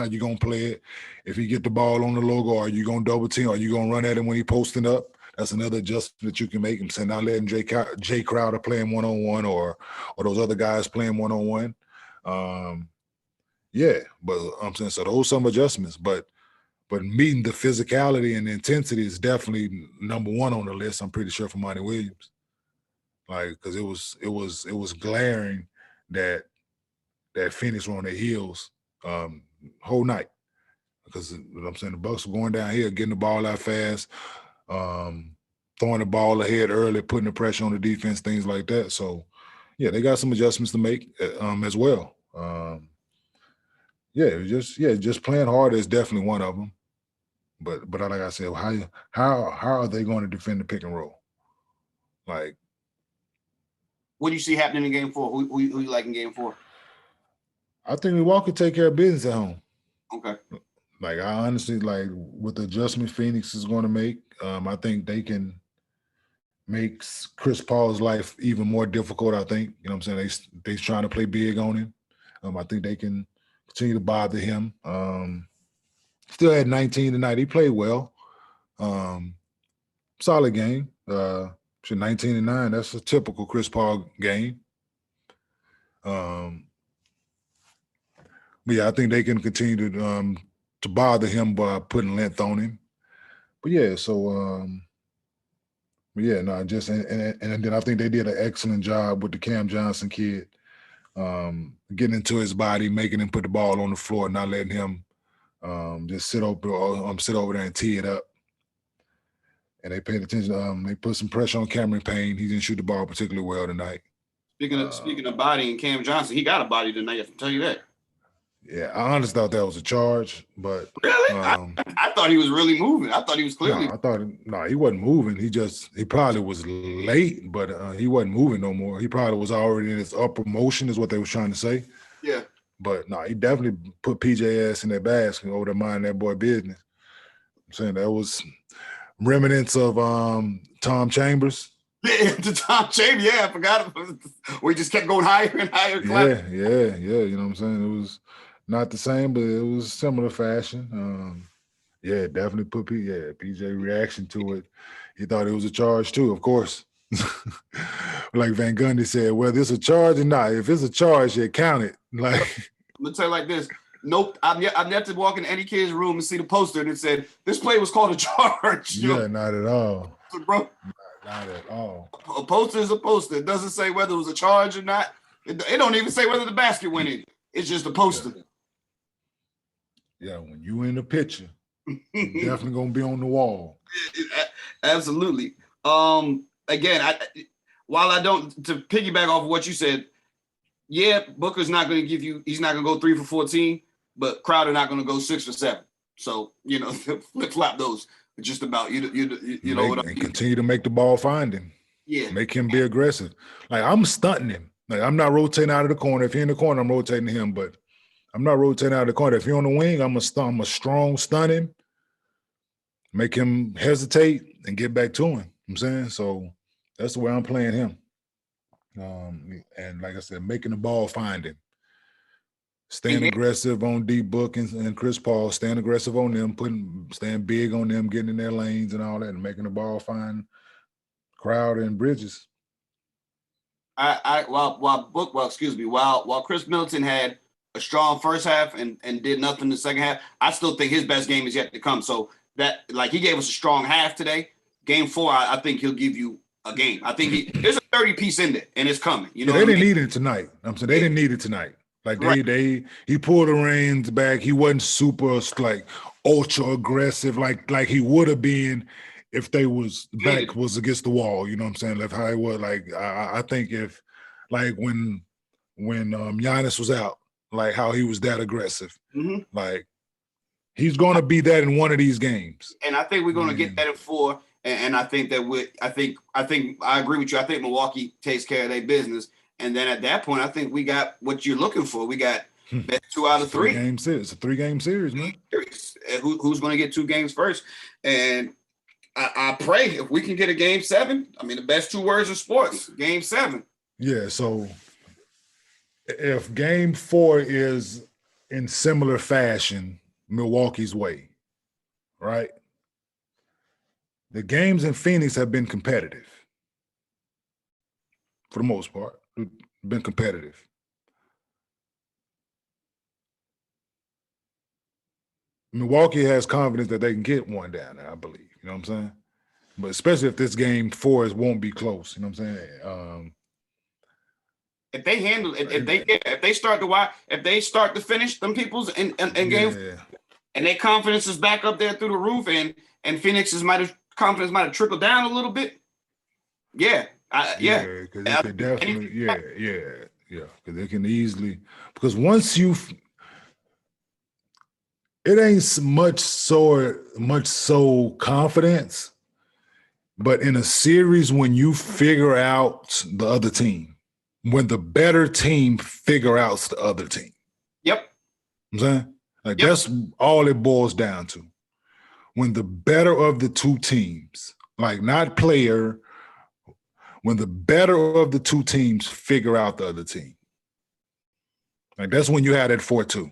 Speaker 1: you gonna play it. If you get the ball on the logo, are you gonna double team? Are you gonna run at him when he posting up? That's another adjustment that you can make. I'm saying not letting Jay Crowder playing one-on-one or those other guys playing one-on-one. Yeah, but I'm saying so those some adjustments, but meeting the physicality and the intensity is definitely number one on the list. I'm pretty sure for Monty Williams, like, because it was glaring that Phoenix were on their heels whole night, because I'm saying the Bucks were going down here, getting the ball out fast, throwing the ball ahead early, putting the pressure on the defense, things like that. So yeah, they got some adjustments to make as well. Just playing harder is definitely one of them. But like I said, how are they going to defend the pick and roll? Like,
Speaker 2: what do you see happening in Game 4? Who you like in Game 4?
Speaker 1: I think Milwaukee take care of business at home.
Speaker 2: Okay.
Speaker 1: Like, I honestly, like, with the adjustment Phoenix is going to make, I think they can make Chris Paul's life even more difficult, I think. You know what I'm saying? They're trying to play big on him. I think they can continue to bother him. Still had 19 tonight. He played well. Solid game. 19-9. That's a typical Chris Paul game. But yeah, I think they can continue to bother him by putting length on him. But yeah, so but yeah, no, just and then I think they did an excellent job with the Cam Johnson kid, getting into his body, making him put the ball on the floor, not letting him just sit over there and tee it up. And they paid attention. They put some pressure on Cameron Payne. He didn't shoot the ball particularly well tonight.
Speaker 2: Speaking of body and Cam Johnson, he got a body tonight, I can tell you that.
Speaker 1: Yeah, I honestly thought that was a charge, but
Speaker 2: really, I thought he was really moving. I thought he was clearly.
Speaker 1: He wasn't moving. He probably was late, but he wasn't moving no more. He probably was already in his upper motion, is what they was trying to say.
Speaker 2: Yeah.
Speaker 1: But no, he definitely put PJ ass in that basket over there minding that boy business. I'm saying that was remnants of Tom Chambers.
Speaker 2: Yeah, to Tom Chambers. Yeah, I forgot. We just kept going higher and higher.
Speaker 1: Yeah. You know what I'm saying? It was not the same, but it was similar fashion. Yeah, definitely put PJ reaction to it. He thought it was a charge too, of course. Like Van Gundy said, whether it's a charge or not, if it's a charge, you count it. Like,
Speaker 2: I'm gonna tell you like this. Nope, I've yet to walk in any kid's room and see the poster and it said this play was called a charge.
Speaker 1: Yeah, not at all,
Speaker 2: bro.
Speaker 1: Not at all.
Speaker 2: A poster is a poster. It doesn't say whether it was a charge or not. It don't even say whether the basket went in. It's just a poster.
Speaker 1: Yeah, when you in the picture, you're definitely gonna be on the wall.
Speaker 2: Absolutely. Again, while I don't, to piggyback off of what you said, yeah, Booker's not going to he's not going to go 3 for 14, but Crowder not going to go 6 for 7. So, flip flop those. Just about you know what I mean.
Speaker 1: Continue to make the ball find him.
Speaker 2: Yeah, make
Speaker 1: him be aggressive. Like, I'm stunting him. Like, I'm not rotating out of the corner. If he's in the corner, I'm rotating him, but I'm not rotating out of the corner. If you're on the wing, I'm a strong stun him make him hesitate and get back to him. You know what I'm saying? So that's the way I'm playing him. And like I said, making the ball find him. Staying aggressive on D Book and Chris Paul, staying aggressive on them, staying big on them, getting in their lanes and all that, and making the ball find Crowder and Bridges.
Speaker 2: While Khris Middleton had a strong first half and did nothing in the second half, I still think his best game is yet to come. So that, like, he gave us a strong half today. Game 4, I think he'll give you a game. I think there's a 30-piece in there, and it's coming. You know,
Speaker 1: they didn't need it tonight. I'm saying they didn't need it tonight. Like he pulled the reins back. He wasn't super like ultra aggressive like he would have been if they was back was against the wall. You know what I'm saying? Like how it was. Like I think if like when Giannis was out, like how he was that aggressive.
Speaker 2: Mm-hmm.
Speaker 1: Like he's gonna be that in one of these games.
Speaker 2: And I think we're gonna get that in 4. And I think that I agree with you. I think Milwaukee takes care of their business. And then at that point, I think we got what you're looking for. We got 2 out of 3.
Speaker 1: It's a 3-game series, man.
Speaker 2: Who's going to get 2 games first? And I pray if we can get a game 7. I mean, the best 2 words in sports, game 7.
Speaker 1: Yeah. So if game 4 is in similar fashion, Milwaukee's way, right? The games in Phoenix have been competitive for the most part. Been competitive. Milwaukee has confidence that they can get one down there, I believe. You know what I'm saying? But especially if this game 4 won't be close. You know what I'm saying?
Speaker 2: If they handle it, if they start to finish them people's in game, and their confidence is back up there through the roof, and Phoenix's confidence might have trickled down a little bit. Yeah.
Speaker 1: Because they could definitely, because they can easily, because once it ain't much so confidence, but in a series when you figure out the other team, when the better team figure out the other team.
Speaker 2: Yep.
Speaker 1: You know what I'm saying? Like that's all it boils down to. When the better of the 2 teams, like not player, when the better of the 2 teams figure out the other team. Like that's when you had that 4-2.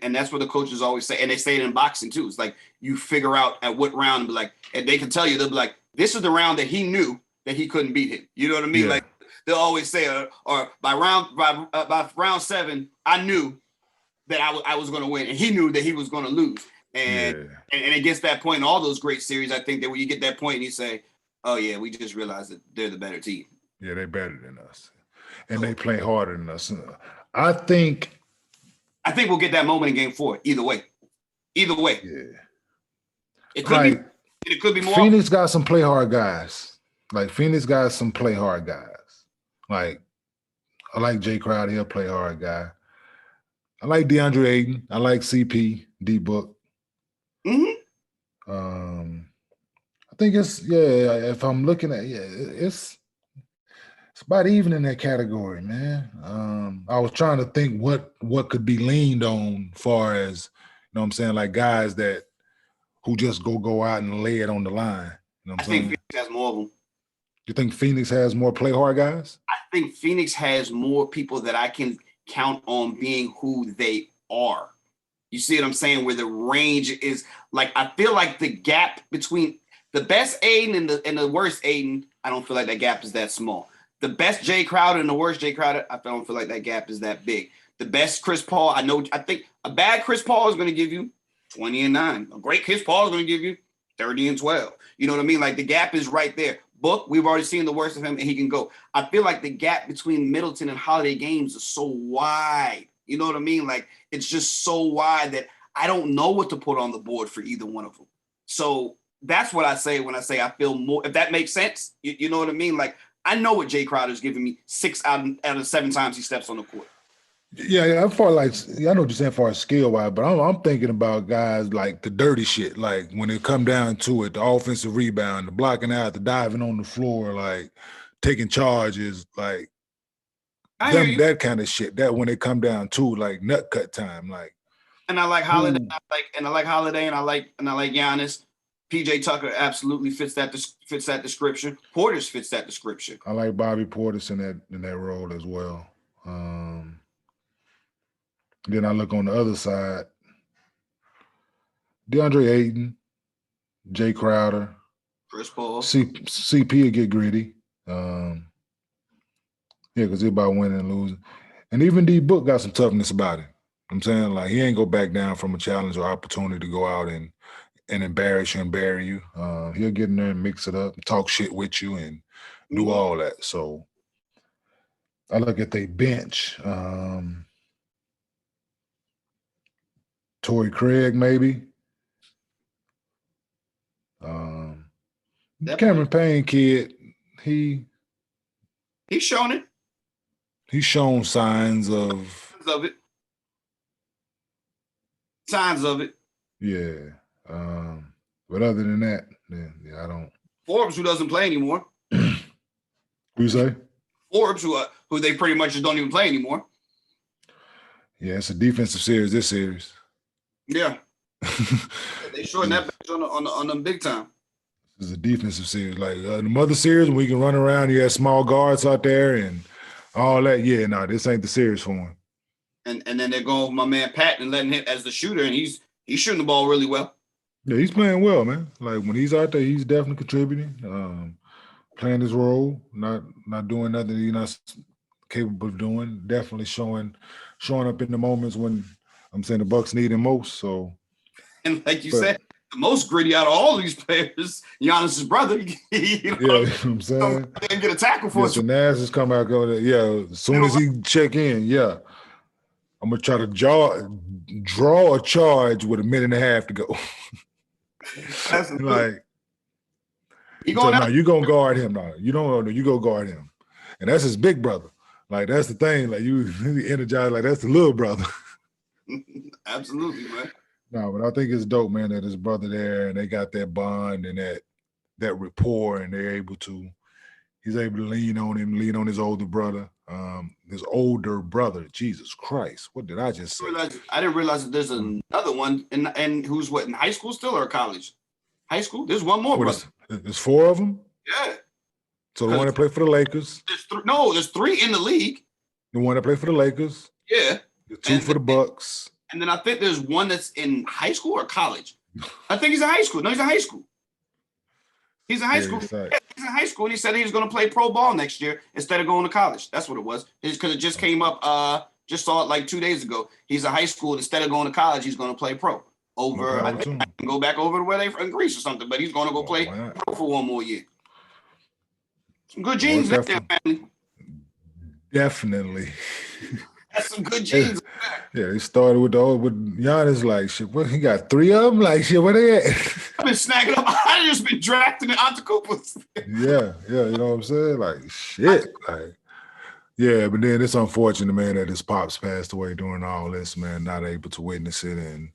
Speaker 2: And that's what the coaches always say. And they say it in boxing too. It's like you figure out at what round, and be like, and they can tell you, they'll be like, this is the round that he knew that he couldn't beat him. You know what I mean? Yeah. Like they'll always say, or by round 7, I knew that I was going to win, and he knew that he was going to lose. And it gets that point in all those great series. I think that when you get that point and you say, oh yeah, we just realized that they're the better team.
Speaker 1: Yeah, they're better than us, and they play harder than us. I think we'll get that moment in game 4. Either way. Yeah. It could be more. Phoenix got some play hard guys. Like Phoenix got some play hard guys. Like I like Jay Crowder, he'll play hard guy. I like DeAndre Ayton. I like CP, D Book.
Speaker 2: Mm-hmm.
Speaker 1: I think it's if I'm looking at it's about even in that category, man. I was trying to think what could be leaned on far as, you know what I'm saying, like guys that who just go out and lay it on the line. You know what I'm saying?
Speaker 2: I think Phoenix has more of them.
Speaker 1: You think Phoenix has more play hard guys?
Speaker 2: I think Phoenix has more people that I can count on being who they are. You see what I'm saying? Where the range is, like, I feel like the gap between the best Aiden and the worst Aiden, I don't feel like that gap is that small. The best Jay Crowder and the worst Jay Crowder, I don't feel like that gap is that big. The best Chris Paul, I think a bad Chris Paul is going to give you 20-9. A great Chris Paul is going to give you 30-12. You know what I mean? Like the gap is right there. Book, we've already seen the worst of him, and he can go. I feel like the gap between Middleton and Holiday games is so wide. You know what I mean? Like it's just so wide that I don't know what to put on the board for either one of them. So that's what I say when I say I feel more. If that makes sense, you know what I mean? Like I know what Jay Crowder's giving me 6 out of 7 times he steps on the court.
Speaker 1: Yeah, I far like I know what you're saying for skill wise, but I'm thinking about guys like the dirty shit. Like when it come down to it, the offensive rebound, the blocking out, the diving on the floor, like taking charges, like that kind of shit. That when it come down to like nut cut time, like
Speaker 2: And I like Holiday. I like Holiday, and I like Giannis. PJ Tucker absolutely fits that description. Portis fits that description.
Speaker 1: I like Bobby Portis in that role as well. Then I look on the other side. DeAndre Ayton, Jay Crowder,
Speaker 2: Chris Paul.
Speaker 1: CP will get gritty. Yeah, because he's about winning and losing. And even D Book got some toughness about it. I'm saying, like, he ain't go back down from a challenge or opportunity to go out and embarrass you and bury you. He'll get in there and mix it up, talk shit with you, and do all that. So I look at their bench. Torrey Craig, maybe. Cameron Payne kid, he's
Speaker 2: shown it.
Speaker 1: He's shown signs of
Speaker 2: it. Signs of it.
Speaker 1: Yeah. But other than that, I don't.
Speaker 2: Forbes, who doesn't play anymore.
Speaker 1: Who you say?
Speaker 2: Forbes, who they pretty much just don't even play anymore.
Speaker 1: Yeah, it's a defensive series this series.
Speaker 2: Yeah. They shorten that bench on them big time.
Speaker 1: This is a defensive series. Like the mother series, when we can run around, you have small guards out there and all that. Yeah, no, this ain't the series for him.
Speaker 2: And then they're going with my man Pat and letting him as the shooter, and he's shooting the ball really well.
Speaker 1: Yeah, he's playing well, man. Like when he's out there, he's definitely contributing, playing his role, not doing nothing he's not capable of doing. Definitely showing up in the moments when I'm saying the Bucks need him most. So,
Speaker 2: and like you said, the most gritty out of all of these players, Giannis' brother. You
Speaker 1: know what I'm saying?
Speaker 2: And get a tackle for us.
Speaker 1: The Nas come out going. Yeah, as soon as he check in, yeah. I'm gonna try to draw a charge with a minute and a half to go. Like, you gonna guard him now. You don't know. You go guard him, and that's his big brother. Like that's the thing. Like you energize. Like that's the little brother.
Speaker 2: Absolutely, man.
Speaker 1: No, but I think it's dope, man, that his brother there, and they got that bond and that rapport, and they're able to. He's able to lean on him, lean on his older brother. Jesus Christ, what did I just say?
Speaker 2: I didn't realize that there's another one, and who's in high school still or college? High school? There's one more brother.
Speaker 1: There's four of them?
Speaker 2: Yeah.
Speaker 1: So the one that played for the Lakers?
Speaker 2: There's three in the league.
Speaker 1: The one that played for the Lakers?
Speaker 2: Yeah.
Speaker 1: The two for the Bucks.
Speaker 2: And then I think there's one that's in high school or college. I think he's in high school. No, he's in high school. He's in high school. He's in high school, and he said he was going to play pro ball next year instead of going to college. That's what it was. Because it just came up. Just saw it like 2 days ago. He's in high school. Instead of going to college, he's going to play pro. I think I can go back over to where they're in Greece or something. But he's going to go play pro for one more year. Some good genes there, family.
Speaker 1: Definitely.
Speaker 2: That's some good genes.
Speaker 1: Yeah, they started with Giannis, like, shit, what, he got three of them? Like, shit, where they at?
Speaker 2: I've been snagging up. I just been drafting the Antetokounmpo's.
Speaker 1: Yeah, you know what I'm saying? Like, shit. Like, yeah, but then it's unfortunate, man, that his pops passed away during all this, man, not able to witness it and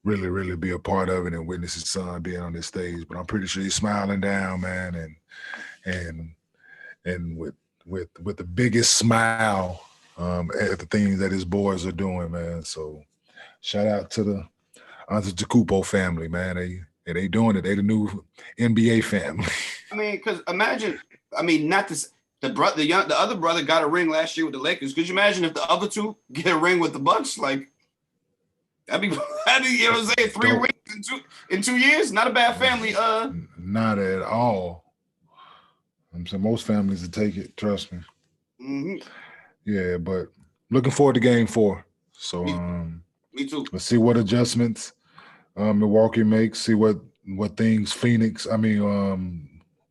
Speaker 1: really, really be a part of it and witness his son being on this stage. But I'm pretty sure he's smiling down, man, and with the biggest smile at the things that his boys are doing, man. So shout out to the Antetokounmpo family, man. They doing it. They the new NBA family.
Speaker 2: I mean, because imagine, not this. The other brother got a ring last year with the Lakers. Could you imagine if the other two get a ring with the Bucks? Like, that'd be you know what I'm saying? 3 rings in 2 years. Not a bad family.
Speaker 1: Not at all. I'm saying most families would take it. Trust me.
Speaker 2: Mm-hmm.
Speaker 1: Yeah, but looking forward to Game 4. So
Speaker 2: me too.
Speaker 1: Let's see what adjustments Milwaukee makes. See what things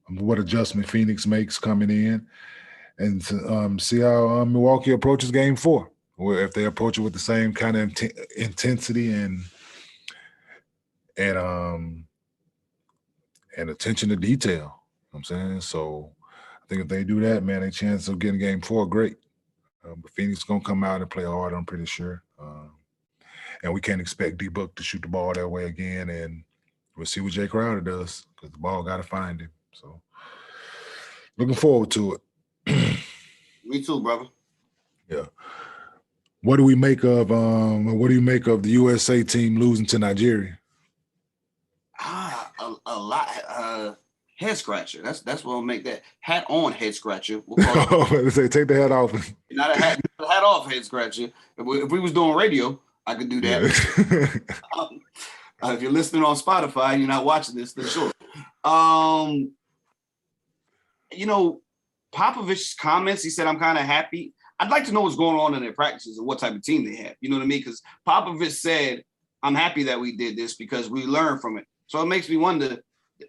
Speaker 1: what adjustment Phoenix makes coming in, and see how Milwaukee approaches Game 4. Or if they approach it with the same kind of intensity and attention to detail. You know what I'm saying? So I think if they do that, man, their chance of getting Game 4 great. But Phoenix is going to come out and play hard, I'm pretty sure. And we can't expect D-Book to shoot the ball that way again. And we'll see what Jay Crowder does because the ball got to find him. So looking forward to it.
Speaker 2: Me too, brother.
Speaker 1: Yeah. What do we make of the USA team losing to Nigeria?
Speaker 2: A lot. Head scratcher. That's what will make that hat on head scratcher. We'll call it.
Speaker 1: They say take the hat off.
Speaker 2: Not a hat off head scratcher. If we was doing radio, I could do that. Yeah. If you're listening on Spotify and you're not watching this, then sure. Popovich's comments, he said, I'm kind of happy. I'd like to know what's going on in their practices and what type of team they have. You know what I mean? Because Popovich said, I'm happy that we did this because we learned from it. So it makes me wonder,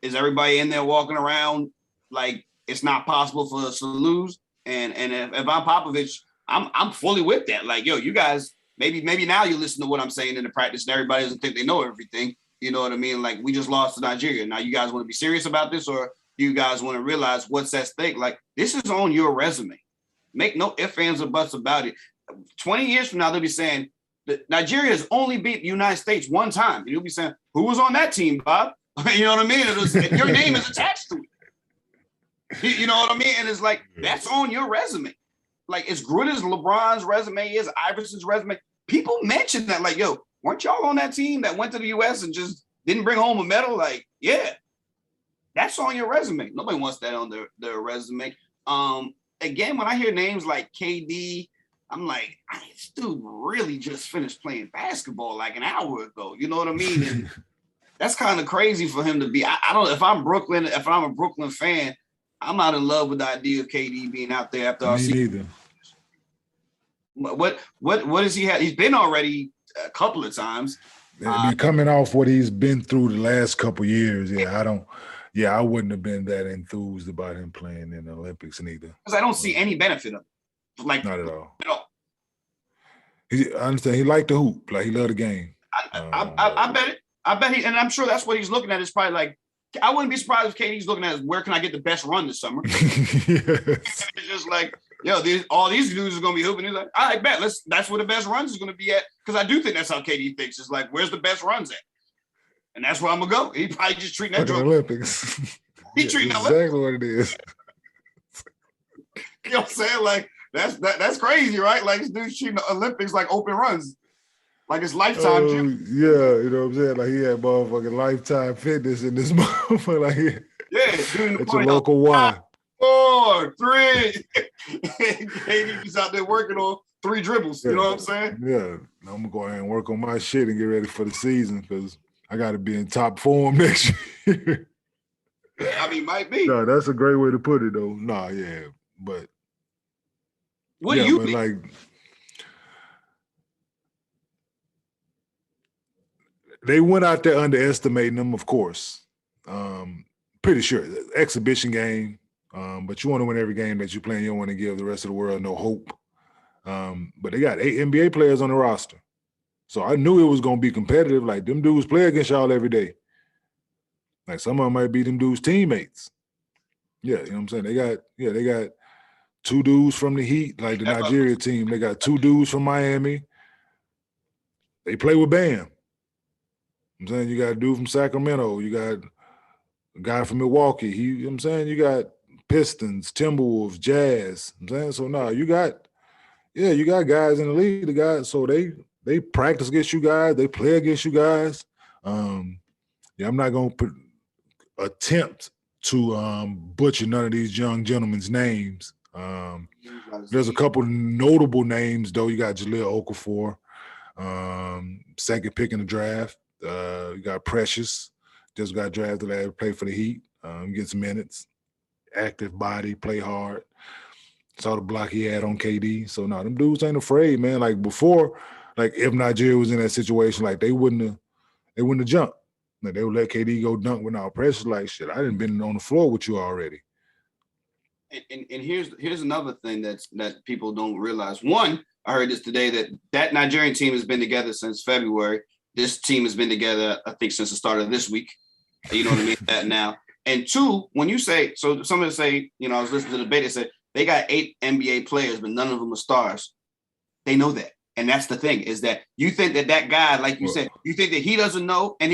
Speaker 2: is everybody in there walking around like it's not possible for us to lose? And if I'm Popovich, I'm fully with that. Like, yo, you guys, maybe now you listen to what I'm saying in the practice and everybody doesn't think they know everything. You know what I mean? Like, we just lost to Nigeria. Now you guys want to be serious about this, or do you guys want to realize what's at stake? Like, this is on your resume. Make no ifs, ands, or buts about it. 20 years from now, they'll be saying that Nigeria has only beat the United States one time. And you'll be saying, who was on that team, Bob? You know what I mean? Your name is attached to it. You know what I mean? And it's like, that's on your resume. Like, as good as LeBron's resume is, Iverson's resume, people mention that, like, yo, weren't y'all on that team that went to the U.S. and just didn't bring home a medal? Like, yeah, that's on your resume. Nobody wants that on their resume. Again, when I hear names like KD, I'm like, this dude really just finished playing basketball like an hour ago. You know what I mean? And that's kind of crazy for him to be. I don't know if I'm a Brooklyn fan, I'm not in love with the idea of KD being out there after our season. What does he have? He's been already a couple of times.
Speaker 1: Coming off what he's been through the last couple of years, I wouldn't have been that enthused about him playing in the Olympics neither.
Speaker 2: Because I don't see any benefit of it. Like,
Speaker 1: not at all. I understand he liked the hoop, like he loved the game.
Speaker 2: I bet it. I bet he, and I'm sure that's what he's looking at. Is probably like, I wouldn't be surprised if KD's looking at where can I get the best run this summer. It's just like, yo, all these dudes are gonna be hooping. He's like, I bet that's where the best runs is gonna be at. Because I do think that's how KD thinks. It's like, where's the best runs at? And that's where I'm gonna go. He probably just treating that drug.
Speaker 1: Olympics.
Speaker 2: Treating that
Speaker 1: exactly what it is.
Speaker 2: You know what I'm saying? Like, that's crazy, right? Like, this dude's treating the Olympics like open runs. Like it's Lifetime gym.
Speaker 1: Yeah, you know what I'm saying? Like he had motherfucking Lifetime Fitness in this motherfucker. Like, it's a local Y.
Speaker 2: 4, 3. KD's out there working on 3 dribbles. You know what I'm saying?
Speaker 1: Yeah. I'm gonna go ahead and work on my shit and get ready for the season because I gotta be in top form next year.
Speaker 2: I mean, might be.
Speaker 1: No, that's a great way to put it though. Nah, yeah. But
Speaker 2: what do you think?
Speaker 1: Like, they went out there underestimating them, of course. Pretty sure. Exhibition game. But you want to win every game that you play. You don't want to give the rest of the world no hope. But they got 8 NBA players on the roster. So I knew it was going to be competitive. Like, them dudes play against y'all every day. Like, some of them might be them dudes' teammates. Yeah, you know what I'm saying? They got 2 dudes from the Heat, like the Nigeria team. They got 2 dudes from Miami. They play with Bam. I'm saying you got a dude from Sacramento. You got a guy from Milwaukee. You know what I'm saying? You got Pistons, Timberwolves, Jazz. I'm saying? So, no, you got guys in the league. So they practice against you guys. They play against you guys. I'm not going to attempt to butcher none of these young gentlemen's names. There's a couple notable names, though. You got Jahlil Okafor, second pick in the draft. You got Precious, just got drafted to play for the Heat, gets minutes, active body, play hard. Saw the block he had on KD. So no, them dudes ain't afraid, man. Like before, like if Nigeria was in that situation, like they wouldn't have jumped. Like they would let KD go dunk without Precious. Like shit, I done been on the floor with you already.
Speaker 2: And here's another thing that people don't realize. One, I heard this today that Nigerian team has been together since February. This team has been together, I think, since the start of this week. You know what I mean? That now. And 2, when you say, so somebody say, I was listening to the debate, they said they got 8 NBA players, but none of them are stars. They know that. And that's the thing, is that you think that guy, like you said, you think that he doesn't know. And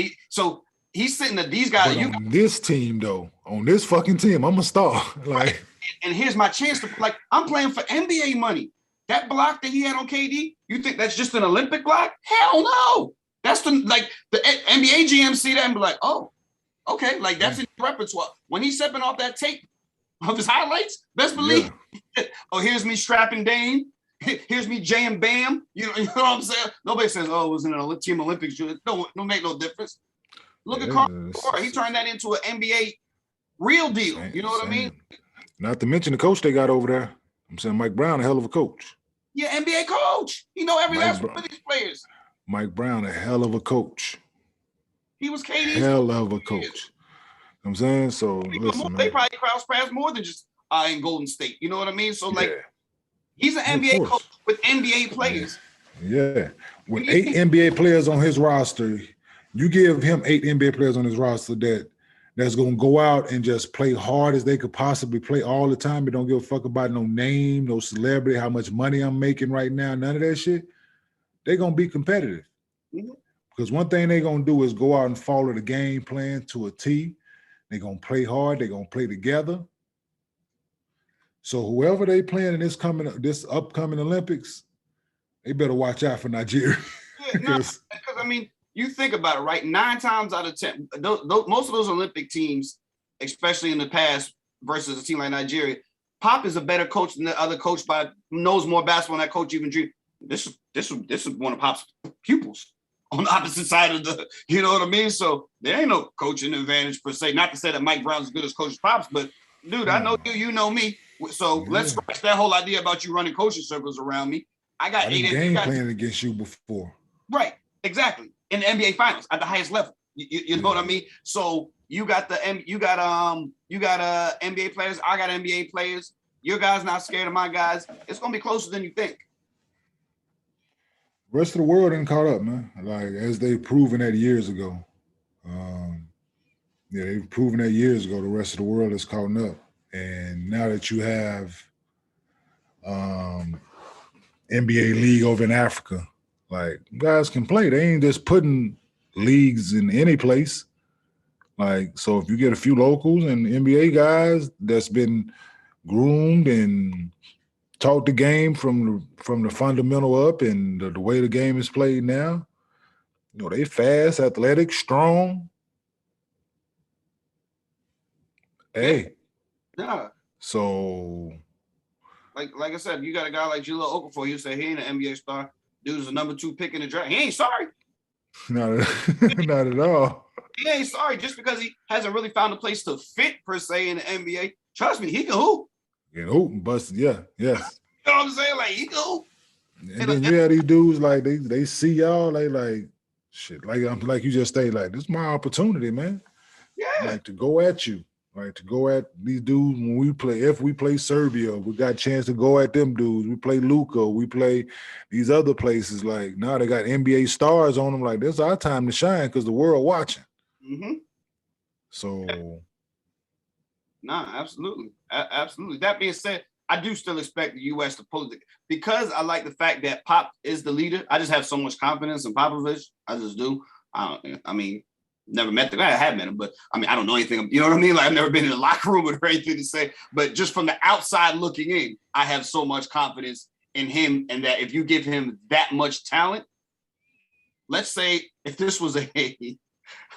Speaker 2: he's sitting at these guys.
Speaker 1: On this team, though, on this fucking team, I'm a star. Like,
Speaker 2: and here's my chance to, like, I'm playing for NBA money. That block that he had on KD, you think that's just an Olympic block? Hell no. That's the NBA GM see that and be like, oh, okay, like that's in the repertoire. When he's stepping off that tape of his highlights, best believe. Oh, here's me strapping Dame. Here's me jam bam. You know what I'm saying? Nobody says, oh, it was in a Team Olympics. No make no difference. Look at Carl. He turned that into an NBA real deal. You know what I mean?
Speaker 1: Not to mention the coach they got over there. I'm saying Mike Brown, a hell of a coach.
Speaker 2: Yeah, NBA coach. He know every last one of these players.
Speaker 1: Mike Brown, a hell of a coach.
Speaker 2: He was KD's
Speaker 1: hell of a coach. You know what I'm saying? So listen,
Speaker 2: they probably cross paths more than just in Golden State. You know what I mean? So he's an NBA coach with NBA players.
Speaker 1: Yeah. With 8 NBA players on his roster, you give him 8 NBA players on his roster that's going to go out and just play hard as they could possibly play all the time. They don't give a fuck about no name, no celebrity, how much money I'm making right now, none of that shit. They're going to be competitive. Mm-hmm. Because one thing they're going to do is go out and follow the game plan to a T. They're going to play hard. They're going to play together. So whoever they playing in this upcoming Olympics, they better watch out for Nigeria.
Speaker 2: Because I mean, you think about it, right? 9 times out of 10, most of those Olympic teams, especially in the past, versus a team like Nigeria, Pop is a better coach than the other coach knows more basketball than that coach even dream. This is one of Pop's pupils on the opposite side of the, you know what I mean? So there ain't no coaching advantage per se. Not to say that Mike Brown's as good as Coach Pops, but dude, I know you know me. So let's scratch that whole idea about you running coaching circles around me. I got 8
Speaker 1: game playing against you before.
Speaker 2: Right, exactly. In the NBA Finals at the highest level. You know what I mean? So you got NBA players. I got NBA players. Your guys not scared of my guys. It's gonna be closer than you think.
Speaker 1: The rest of the world ain't caught up, man. Like as they've proven that years ago. They've proven that years ago. The rest of the world is caught up, and now that you have NBA league over in Africa, like guys can play. They ain't just putting leagues in any place. Like so, if you get a few locals and NBA guys that's been groomed and taught the game from the fundamental up and the way the game is played now, you know, they fast, athletic, strong. Hey.
Speaker 2: Yeah.
Speaker 1: So
Speaker 2: like I said, you got a guy like Jahlil Okafor, you say he ain't an NBA star. Dude's a number 2 pick in the draft. He ain't sorry.
Speaker 1: Not at all.
Speaker 2: He ain't sorry just because he hasn't really found a place to fit per se in the NBA. Trust me, he can hoop.
Speaker 1: He can hoop and bust, yes.
Speaker 2: You know what I'm saying? Like he can hoop.
Speaker 1: And then you have these dudes like they see y'all, they like shit. Like you just say, like, this is my opportunity, man.
Speaker 2: Yeah.
Speaker 1: Like to go at you. Like to go at these dudes when we play. If we play Serbia, we got a chance to go at them dudes. We play Luka. We play these other places. Like now they got NBA stars on them. Like this is our time to shine because the world watching.
Speaker 2: Mm-hmm.
Speaker 1: So,
Speaker 2: nah, absolutely, absolutely. That being said, I do still expect the U.S. to pull it because I like the fact that Pop is the leader. I just have so much confidence in Popovich. I just do. I mean. Never met the guy. I have met him, but I mean, I don't know anything. You know what I mean? Like I've never been in a locker room or anything to say, but just from the outside looking in, I have so much confidence in him and that if you give him that much talent, let's say if this was I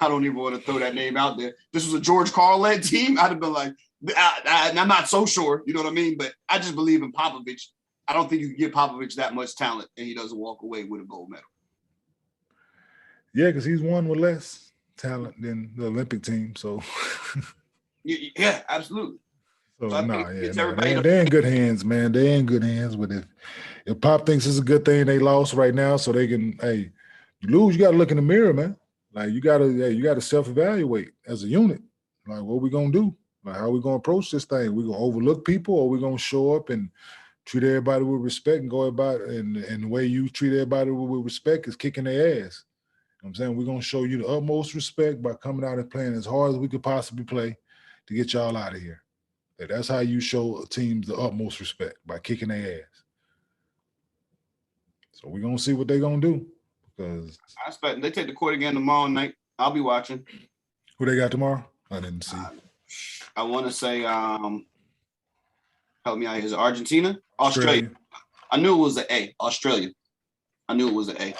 Speaker 2: don't even want to throw that name out there. This was a George Karl-led team. I'd have been like, I'm not so sure. You know what I mean? But I just believe in Popovich. I don't think you can give Popovich that much talent and he doesn't walk away with a gold medal.
Speaker 1: Yeah, because he's won with less talent than the Olympic team, so
Speaker 2: yeah, absolutely.
Speaker 1: So they're in good hands, man. They're in good hands. But if Pop thinks it's a good thing they lost right now, so they can, hey, you lose, you got to look in the mirror, man. Like you got to self-evaluate as a unit. Like what we gonna do? Like how we gonna approach this thing? We gonna overlook people, or we gonna show up and treat everybody with respect and go about it, and the way you treat everybody with respect is kicking their ass. You know what I'm saying? We're going to show you the utmost respect by coming out and playing as hard as we could possibly play to get y'all out of here. That's how you show teams the utmost respect, by kicking their ass. So we're going to see what they're going to do. Because
Speaker 2: I expect they take the court again tomorrow night. I'll be watching.
Speaker 1: Who they got tomorrow? I didn't see.
Speaker 2: I want to say, help me out here. Is it Argentina? Australia. I knew it was an A. Australia. I knew it was an A.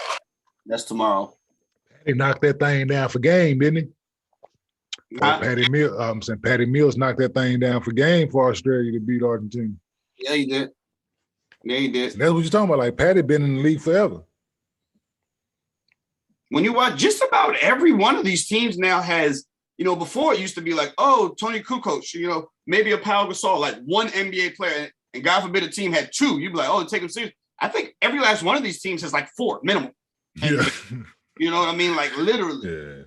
Speaker 2: That's tomorrow.
Speaker 1: He knocked that thing down for game, didn't he? I'm saying Patty Mills knocked that thing down for game for Australia to beat Argentina.
Speaker 2: Yeah, he did. Yeah, he did.
Speaker 1: And that's what you're talking about. Like, Patty been in the league forever.
Speaker 2: When you watch, just about every one of these teams now has, before it used to be like, oh, Tony Kukoc, maybe a Pau Gasol, like one NBA player, and God forbid a team had two. You'd be like, oh, take them serious. I think every last one of these teams has like four minimum. And, you know what I mean? Like literally.
Speaker 1: Yeah.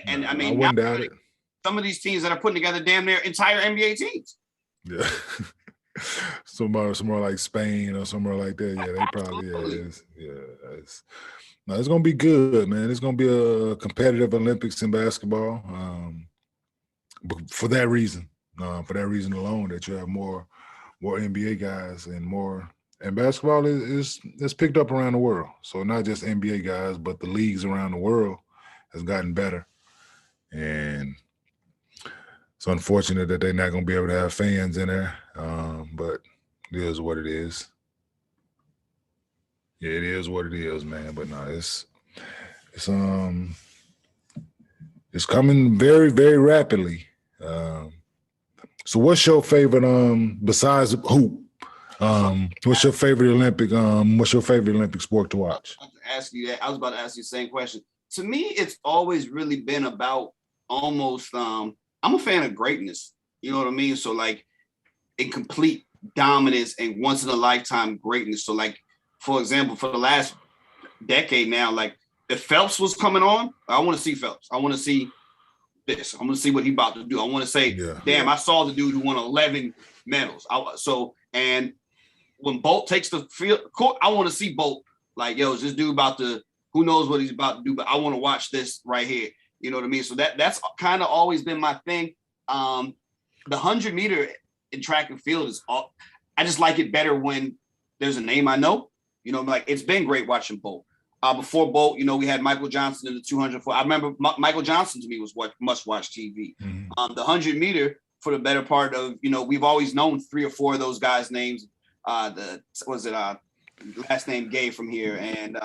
Speaker 2: And I mean,
Speaker 1: I wouldn't doubt it.
Speaker 2: Some of these teams that are putting together damn near entire NBA teams.
Speaker 1: Yeah. somewhere like Spain or somewhere like that. Yeah, they probably is. Yeah. It's gonna be good, man. It's gonna be a competitive Olympics in basketball. But for that reason alone, that you have more NBA guys and basketball is picked up around the world. So not just NBA guys, but the leagues around the world has gotten better. And it's unfortunate that they're not going to be able to have fans in there, but it is what it is. Yeah, it is what it is, man. But no, it's coming very, very rapidly. So what's your favorite besides hoop? What's your favorite Olympic sport to watch?
Speaker 2: I was about to ask you the same question. To me, it's always really been about almost I'm a fan of greatness. You know what I mean? So like in complete dominance and once in a lifetime greatness. So like, for example, for the last decade now, like if Phelps was coming on, I want to see Phelps. I want to see this. I want to see what he about to do. I want to say, damn, I saw the dude who won 11 medals. And when Bolt takes the field court, I want to see Bolt. Like, yo, is this dude about to, who knows what he's about to do, but I want to watch this right here. You know what I mean? So that's kind of always been my thing. The 100-meter in track and field I just like it better when there's a name I know. You know, like it's been great watching Bolt. Before Bolt, we had Michael Johnson in the 200. I remember Michael Johnson to me was what must-watch TV. Mm-hmm. The 100-meter for the better part of, we've always known 3 or 4 of those guys' names. Last name Gay from here, and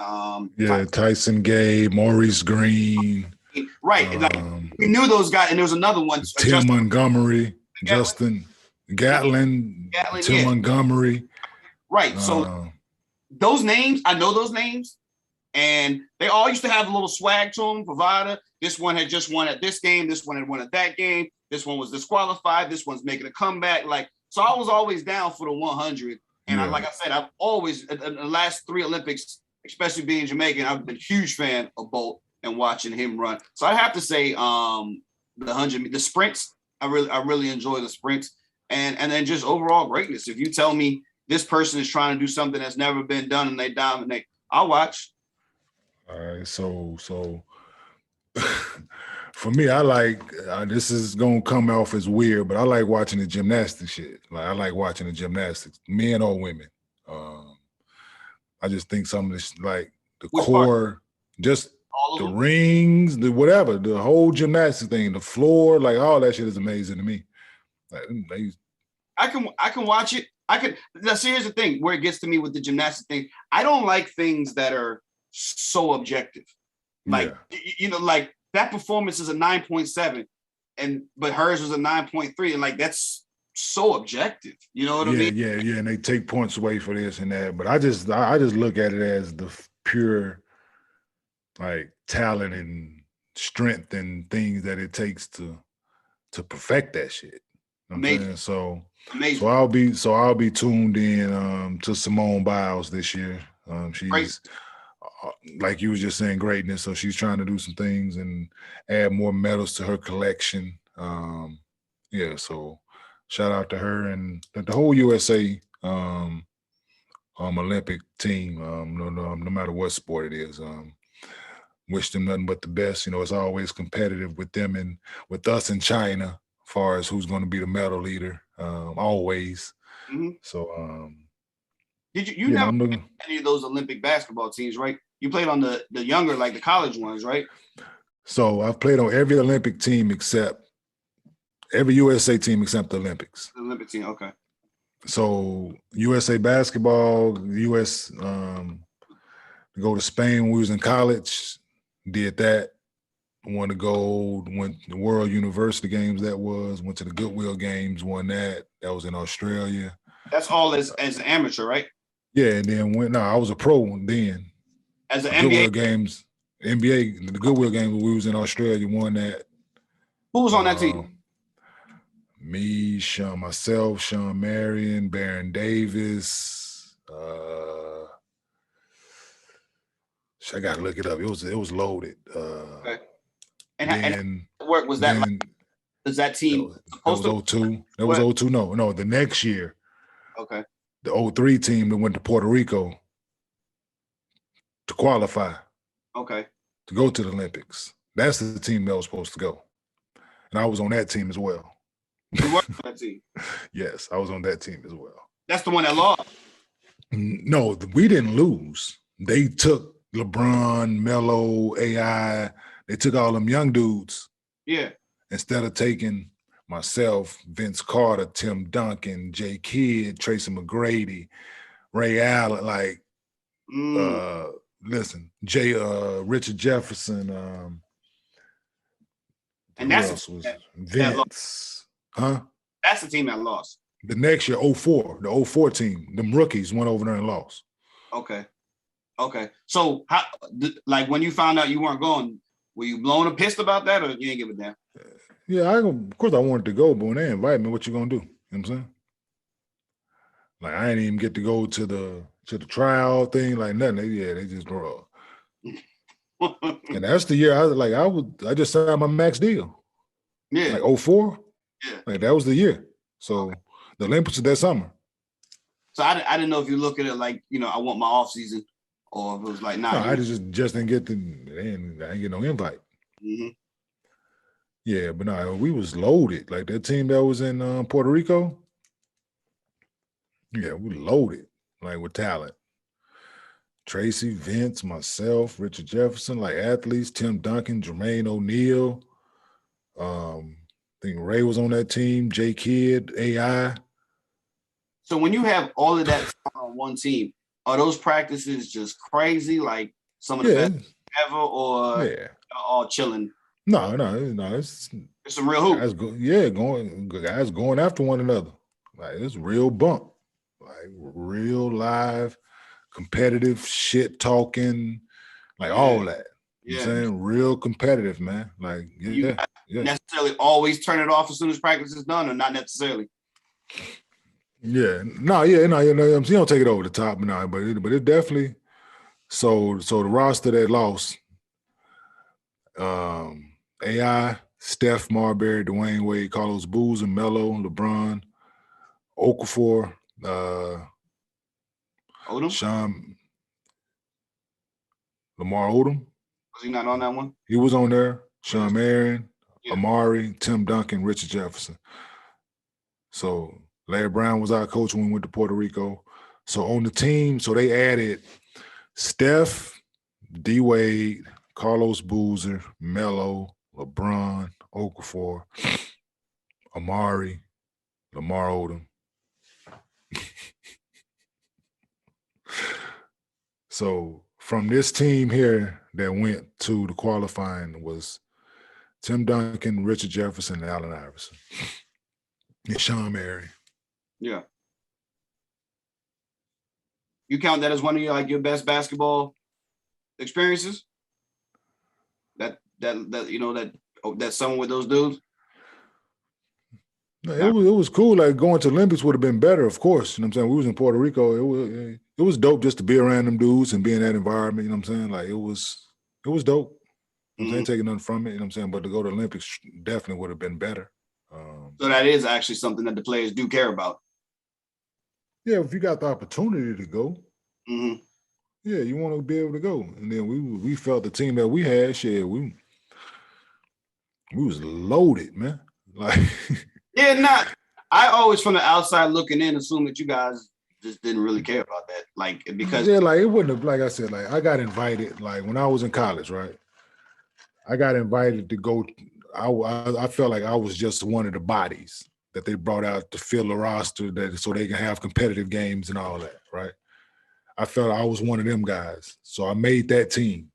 Speaker 1: Tyson Gay, Maurice Green,
Speaker 2: right? Like we knew those guys, and there was another one,
Speaker 1: Tim Montgomery, Justin Gatlin, Tim Montgomery,
Speaker 2: right? So those names, I know those names, and they all used to have a little swag to them. Provider, this one had just won at this game, this one had won at that game, this one was disqualified, this one's making a comeback, like. So I was always down for the 100. And like I said, I've always, in the last 3 Olympics, especially being Jamaican, I've been a huge fan of Bolt and watching him run. So I have to say the 100, the sprints, I really enjoy the sprints. And then just overall greatness. If you tell me this person is trying to do something that's never been done and they dominate, I'll watch.
Speaker 1: All right, so for me, I like this is gonna come off as weird, but I like watching the gymnastics shit. Like I like watching the gymnastics, men or women. I just think some of this, like the core, just the rings, the whatever, the whole gymnastics thing, the floor, like all that shit is amazing to me. Like,
Speaker 2: I can watch it. Now, see, here's the thing where it gets to me with the gymnastics thing. I don't like things that are so objective. Like like. That performance is a 9.7, but hers was a 9.3, and like that's so objective. You know what I mean?
Speaker 1: Yeah, and they take points away for this and that. But I just look at it as the pure like talent and strength and things that it takes to perfect that shit. You know what I'm saying? So I'll be tuned in to Simone Biles this year. She's like you was just saying, greatness. So she's trying to do some things and add more medals to her collection. So shout out to her and the whole USA Olympic team. No matter what sport it is. Wish them nothing but the best. It's always competitive with them and with us in China, as far as who's going to be the medal leader. Always. Mm-hmm. So
Speaker 2: did you never played any of those Olympic basketball teams, right? You played on the younger, like the college ones, right?
Speaker 1: So I've played on every Olympic team except every USA team except the Olympics.
Speaker 2: The Olympic team, okay.
Speaker 1: So USA basketball, US to go to Spain when we was in college, did that. Won the gold, went to the World University Games went to the Goodwill Games, won that. That was in Australia.
Speaker 2: That's all as an amateur, right?
Speaker 1: Yeah, and then I was a pro then.
Speaker 2: As an
Speaker 1: the
Speaker 2: NBA
Speaker 1: Goodwill Games, NBA, the Goodwill Games when we was in Australia, won that.
Speaker 2: Who was on that team?
Speaker 1: Me, myself, Sean Marion, Baron Davis. I gotta look it up. It was loaded.
Speaker 2: Okay. And work was that? Does that team?
Speaker 1: That was 02. That was 02. No, the next year.
Speaker 2: Okay.
Speaker 1: The 03 team that went to Puerto Rico to qualify.
Speaker 2: Okay.
Speaker 1: To go to the Olympics. That's the team that was supposed to go. And I was on that team as well.
Speaker 2: You were on that team?
Speaker 1: Yes, I was on that team as well.
Speaker 2: That's the one that lost?
Speaker 1: No, we didn't lose. They took LeBron, Melo, AI. They took all them young dudes.
Speaker 2: Yeah.
Speaker 1: Instead of taking myself, Vince Carter, Tim Duncan, Jay Kidd, Tracy McGrady, Ray Allen, listen, Richard Jefferson,
Speaker 2: and that's
Speaker 1: Vince. Huh?
Speaker 2: That's the team that lost.
Speaker 1: The next year, 04, the 04 team, them rookies went over there and lost.
Speaker 2: Okay. So, how, when you found out you weren't going, were you blown or pissed about that, or you didn't give a damn?
Speaker 1: Yeah, of course I wanted to go, but when they invite me, what you gonna do? You know what I'm saying? Like I didn't even get to go to the trial thing, like nothing. They just grow up. And that's the year I just signed my max deal.
Speaker 2: Yeah.
Speaker 1: 04.
Speaker 2: Yeah.
Speaker 1: That was the year. So the Olympics was that summer.
Speaker 2: So I didn't know if you look at it like, I want my off season, or if it was like, nah.
Speaker 1: No, I just didn't get I didn't get no invite.
Speaker 2: Mm-hmm.
Speaker 1: Yeah, but no, we was loaded. Like that team that was in Puerto Rico. Yeah, we loaded with talent. Tracy, Vince, myself, Richard Jefferson, athletes, Tim Duncan, Jermaine O'Neal. I think Ray was on that team, Jay Kidd, AI.
Speaker 2: So when you have all of that on one team, are those practices just crazy, like some of the best ever, or all chilling?
Speaker 1: No, it's
Speaker 2: some real hoops.
Speaker 1: Guys going after one another. It's real bump. Real live, competitive shit talking, all that. You know what I'm saying? Real competitive, man.
Speaker 2: You necessarily always turn it off as soon as practice is done, or not necessarily?
Speaker 1: Yeah. No, you don't take it over the top, but it definitely. So the roster that lost, AI, Steph Marbury, Dwayne Wade, Carlos Boozer, Melo, LeBron, Okafor,
Speaker 2: Odom?
Speaker 1: Lamar Odom.
Speaker 2: Was he not on that one?
Speaker 1: He was on there. Sean Marion, Amari, Tim Duncan, Richard Jefferson. So Larry Brown was our coach when we went to Puerto Rico. So on the team, they added Steph, D. Wade, Carlos Boozer, Melo, LeBron, Okafor, Amari, Lamar Odom. So from this team here that went to the qualifying was Tim Duncan, Richard Jefferson, and Allen Iverson. And Sean Marion.
Speaker 2: Yeah. You count that as one of your best basketball experiences? That someone with those dudes?
Speaker 1: No, it was cool. Going to Olympics would have been better, of course. You know what I'm saying? We was in Puerto Rico. It was dope just to be around them dudes and be in that environment. You know what I'm saying? It was dope. I'm saying, taking nothing from it. You know what I'm saying? But to go to Olympics definitely would have been better.
Speaker 2: So that is actually something that the players do care about.
Speaker 1: Yeah, if you got the opportunity to go,
Speaker 2: mm-hmm.
Speaker 1: Yeah, you want to be able to go. And then we felt the team that we had, we was loaded, man.
Speaker 2: I always from the outside looking in assume that you guys just didn't really care about that, because
Speaker 1: it wouldn't have. Like I said, I got invited. When I was in college, right? I got invited to go. I felt like I was just one of the bodies that they brought out to fill the roster so they can have competitive games and all that, right? I felt I was one of them guys. So I made that team.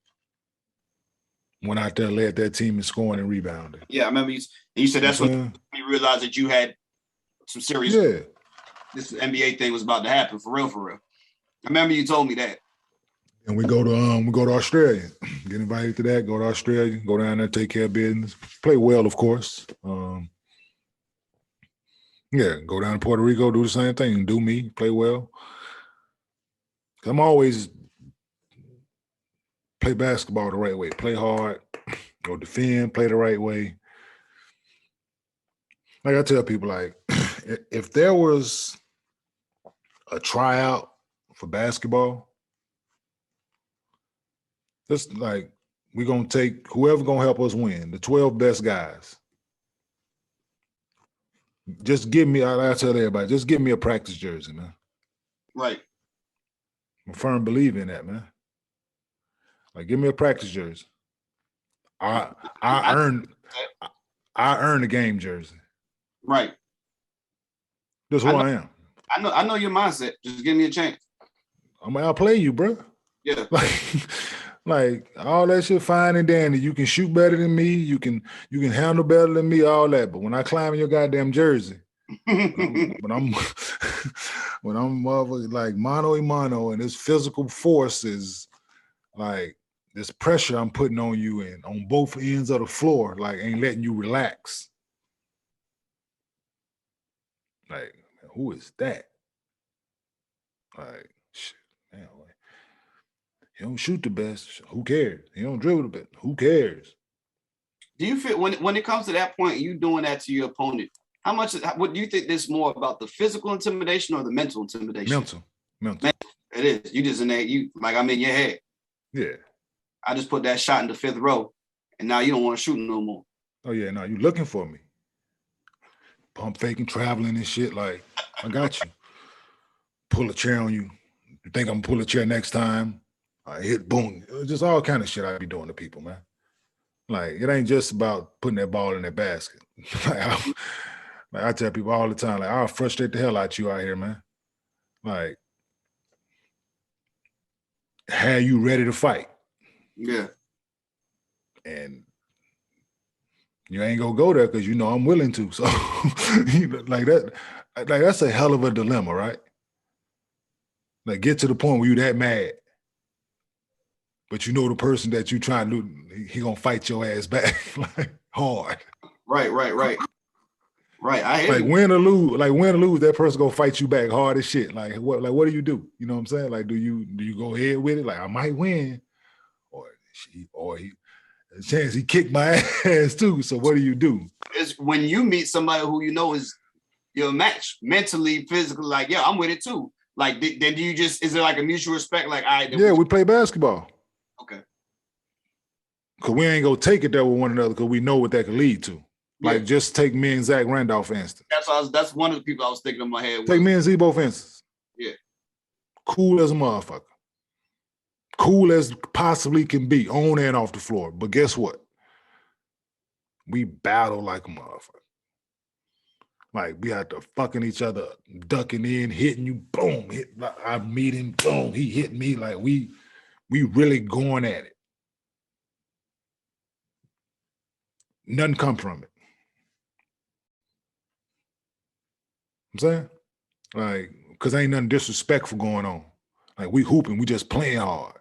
Speaker 1: Went out there, led that team in scoring and rebounding.
Speaker 2: Yeah, I remember you said that's when you realized that you had some serious.
Speaker 1: Yeah.
Speaker 2: This NBA thing was about to happen for real, for real. I remember you told me that.
Speaker 1: And we go to Australia. Get invited to that. Go to Australia. Go down there, take care of business. Play well, of course. Yeah, go down to Puerto Rico, do the same thing. Do me, play well. I'm always play basketball the right way. Play hard, go defend, play the right way. Like I tell people, like, if there was a tryout for basketball, just like we're going to take whoever going to help us win, the 12 best guys. Just give me, I tell everybody, just give me a practice jersey, man.
Speaker 2: Right.
Speaker 1: I'm a firm believer in that, man. Like, give me a practice jersey. I earned the game jersey.
Speaker 2: Right.
Speaker 1: That's who I am.
Speaker 2: I know your mindset. Just give me a chance.
Speaker 1: I'm gonna outplay you, bro.
Speaker 2: Yeah.
Speaker 1: Like all that shit fine and dandy. You can shoot better than me. You can handle better than me. All that. But when I climb in your goddamn jersey, when I'm like mano a mano, and this physical force is like this pressure I'm putting on you and on both ends of the floor, like ain't letting you relax. Like, who is that? Like, shit, man, like, he don't shoot the best. Who cares? He don't dribble the best. Who cares?
Speaker 2: Do you feel when it comes to that point, you doing that to your opponent? What do you think this more about the physical intimidation or the mental intimidation?
Speaker 1: Mental.
Speaker 2: It is. You just in there, I'm in your head.
Speaker 1: Yeah.
Speaker 2: I just put that shot in the fifth row, and now you don't want to shoot no more.
Speaker 1: Oh yeah, no, you looking for me. Pump faking, traveling and shit. Like, I got you. Pull a chair on you. You think I'm gonna pull a chair next time? I hit boom. Just all kind of shit I be doing to people, man. Like, it ain't just about putting that ball in that basket. Like I tell people all the time, like, I'll frustrate the hell out you out here, man. Like, have you ready to fight?
Speaker 2: Yeah.
Speaker 1: And you ain't gonna go there because you know I'm willing to. So like that's a hell of a dilemma, right? Like, get to the point where you that mad, but you know the person that you trying to do, he gonna fight your ass back like hard.
Speaker 2: Right. I hate
Speaker 1: like win or lose, that person gonna fight you back hard as shit. Like what do you do? You know what I'm saying? Like, do you go ahead with it? Like, I might win, or he a chance he kicked my ass too. So what do you do?
Speaker 2: It's when you meet somebody who you know is your match mentally, physically. Like, yeah, I'm with it too. Like, then do you just, is there like a mutual respect? Like, all right,
Speaker 1: yeah, we play basketball.
Speaker 2: Okay.
Speaker 1: Cause we ain't gonna take it there with one another because we know what that could lead to. Like, just take me and Zach Randolph for instance.
Speaker 2: That's one of the people I was thinking in my head.
Speaker 1: Take me and Zebo for instance.
Speaker 2: Yeah.
Speaker 1: Cool as a motherfucker. Cool as possibly can be, on and off the floor. But guess what? We battle like a motherfucker. Like, we had to fucking each other, ducking in, hitting you, boom, I meet him, boom, he hit me. Like, we really going at it. Nothing come from it. I'm saying? Like, because ain't nothing disrespectful going on. Like, we hooping, we just playing hard.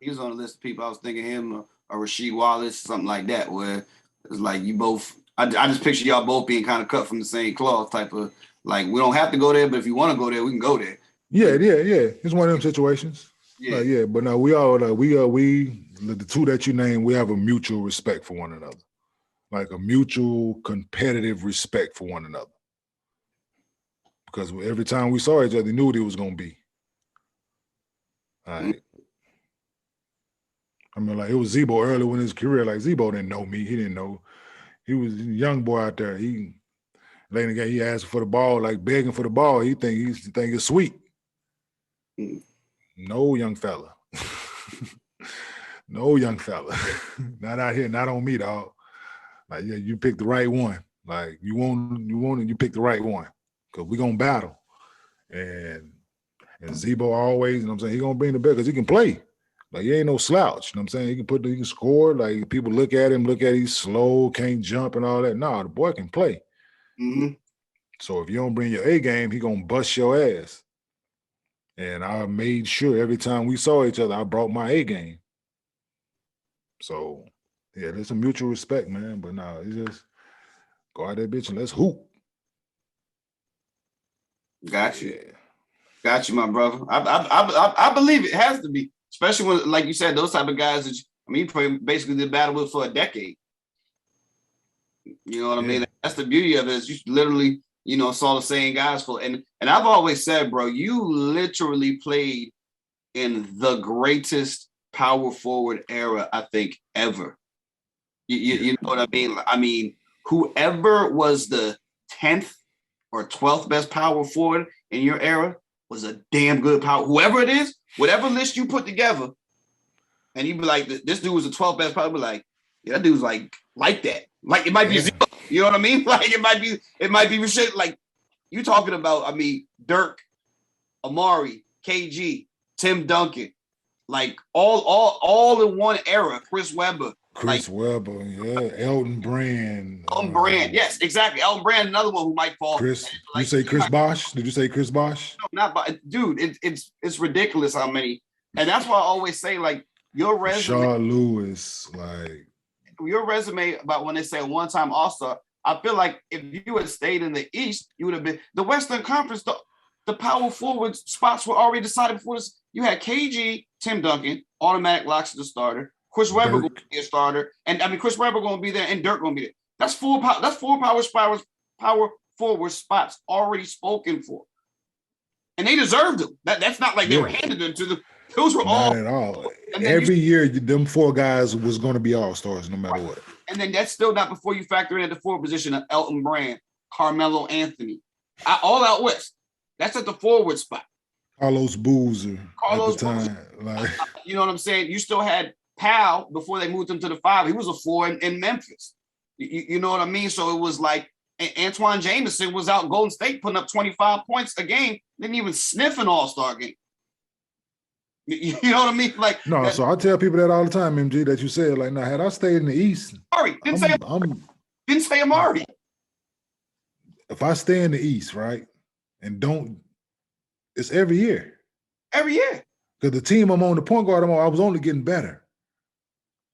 Speaker 2: He was on the list of people I was thinking him or Rasheed Wallace, something like that, where it's like you both, I just picture y'all both being kind of cut from the same cloth type of, like, we don't have to go there, but if you want to go there, we can go there.
Speaker 1: Yeah. It's one of them situations.
Speaker 2: Yeah.
Speaker 1: But no, we all, we the two that you named, we have a mutual respect for one another. Like a mutual competitive respect for one another. Because every time we saw each other, we knew what it was going to be. All right. I mean, like, it was Zebo early in his career. Like, Zebo didn't know me. He didn't know. He was a young boy out there. He late in the game, he asked for the ball, like begging for the ball. He think it's sweet. No, young fella. No, young fella. Not out here, not on me, dog. Like, yeah, you picked the right one. Like you pick the right one because we're gonna battle. And Zebo always, you know what I'm saying, he gonna bring the best because he can play. Like he ain't no slouch. You know what I'm saying? He can score. Like people look at him, he's slow, can't jump and all that. Nah, the boy can play.
Speaker 2: Mm-hmm.
Speaker 1: So if you don't bring your A game, he gonna bust your ass. And I made sure every time we saw each other, I brought my A game. So yeah, there's some mutual respect, man. But no, it's just go out there, bitch, and let's hoop.
Speaker 2: Got you. Yeah. Got you, my brother. I believe it has to be, especially when, like you said, those type of guys that you basically did battle with for a decade. You know what I mean? That's the beauty of it. Is you literally, saw the same guys for, and I've always said, bro, you literally played in the greatest power forward era, I think, ever. You know what I mean? I mean, whoever was the 10th or 12th best power forward in your era was a damn good power. Whoever it is, whatever list you put together, and you'd be like, this dude was the 12th best power, be like, yeah, that dude's like that. Like it might be zero. You know what I mean? Like it might be shit. Like you talking about, Dirk, Amari, KG, Tim Duncan, like all in one era. Chris Webber,
Speaker 1: Elton Brand.
Speaker 2: Yes, exactly. Elton Brand, another one who might fall.
Speaker 1: Chris, you say Chris Bosh? Did you say Chris Bosh?
Speaker 2: No, not by dude. It's ridiculous how many, and that's why I always say like your resume.
Speaker 1: Shaw Lewis, like
Speaker 2: your resume about when they say one-time All-Star. I feel like if you had stayed in the East, you would have been the Western Conference. The power forward spots were already decided before this. You had KG, Tim Duncan, automatic locks as the starter. Chris Webber going to be a starter, and Chris Webber going to be there, and Dirk going to be there. That's four power forward spots already spoken for, and they deserved them. That's not like they were handed them to them. Those were
Speaker 1: not at all. Every year, them four guys was going to be all-stars no matter what.
Speaker 2: And then that's still not before you factor in at the forward position of Elton Brand, Carmelo Anthony, all out west. That's at the forward spot.
Speaker 1: Carlos Boozer at the time. Like,
Speaker 2: you know what I'm saying? You still had Powell before they moved him to the 5. He was a 4 in Memphis. You know what I mean? So it was like Antoine Jameson was out in Golden State putting up 25 points a game, didn't even sniff an all-star game. You know what I mean? Like
Speaker 1: no, so I tell people that all the time, MG, that you said, like, now had I stayed in the East,
Speaker 2: didn't say Amari.
Speaker 1: If I stay in the East, right, and it's every year.
Speaker 2: Every year.
Speaker 1: Because the team I'm on, the point guard I'm on, I was only getting better.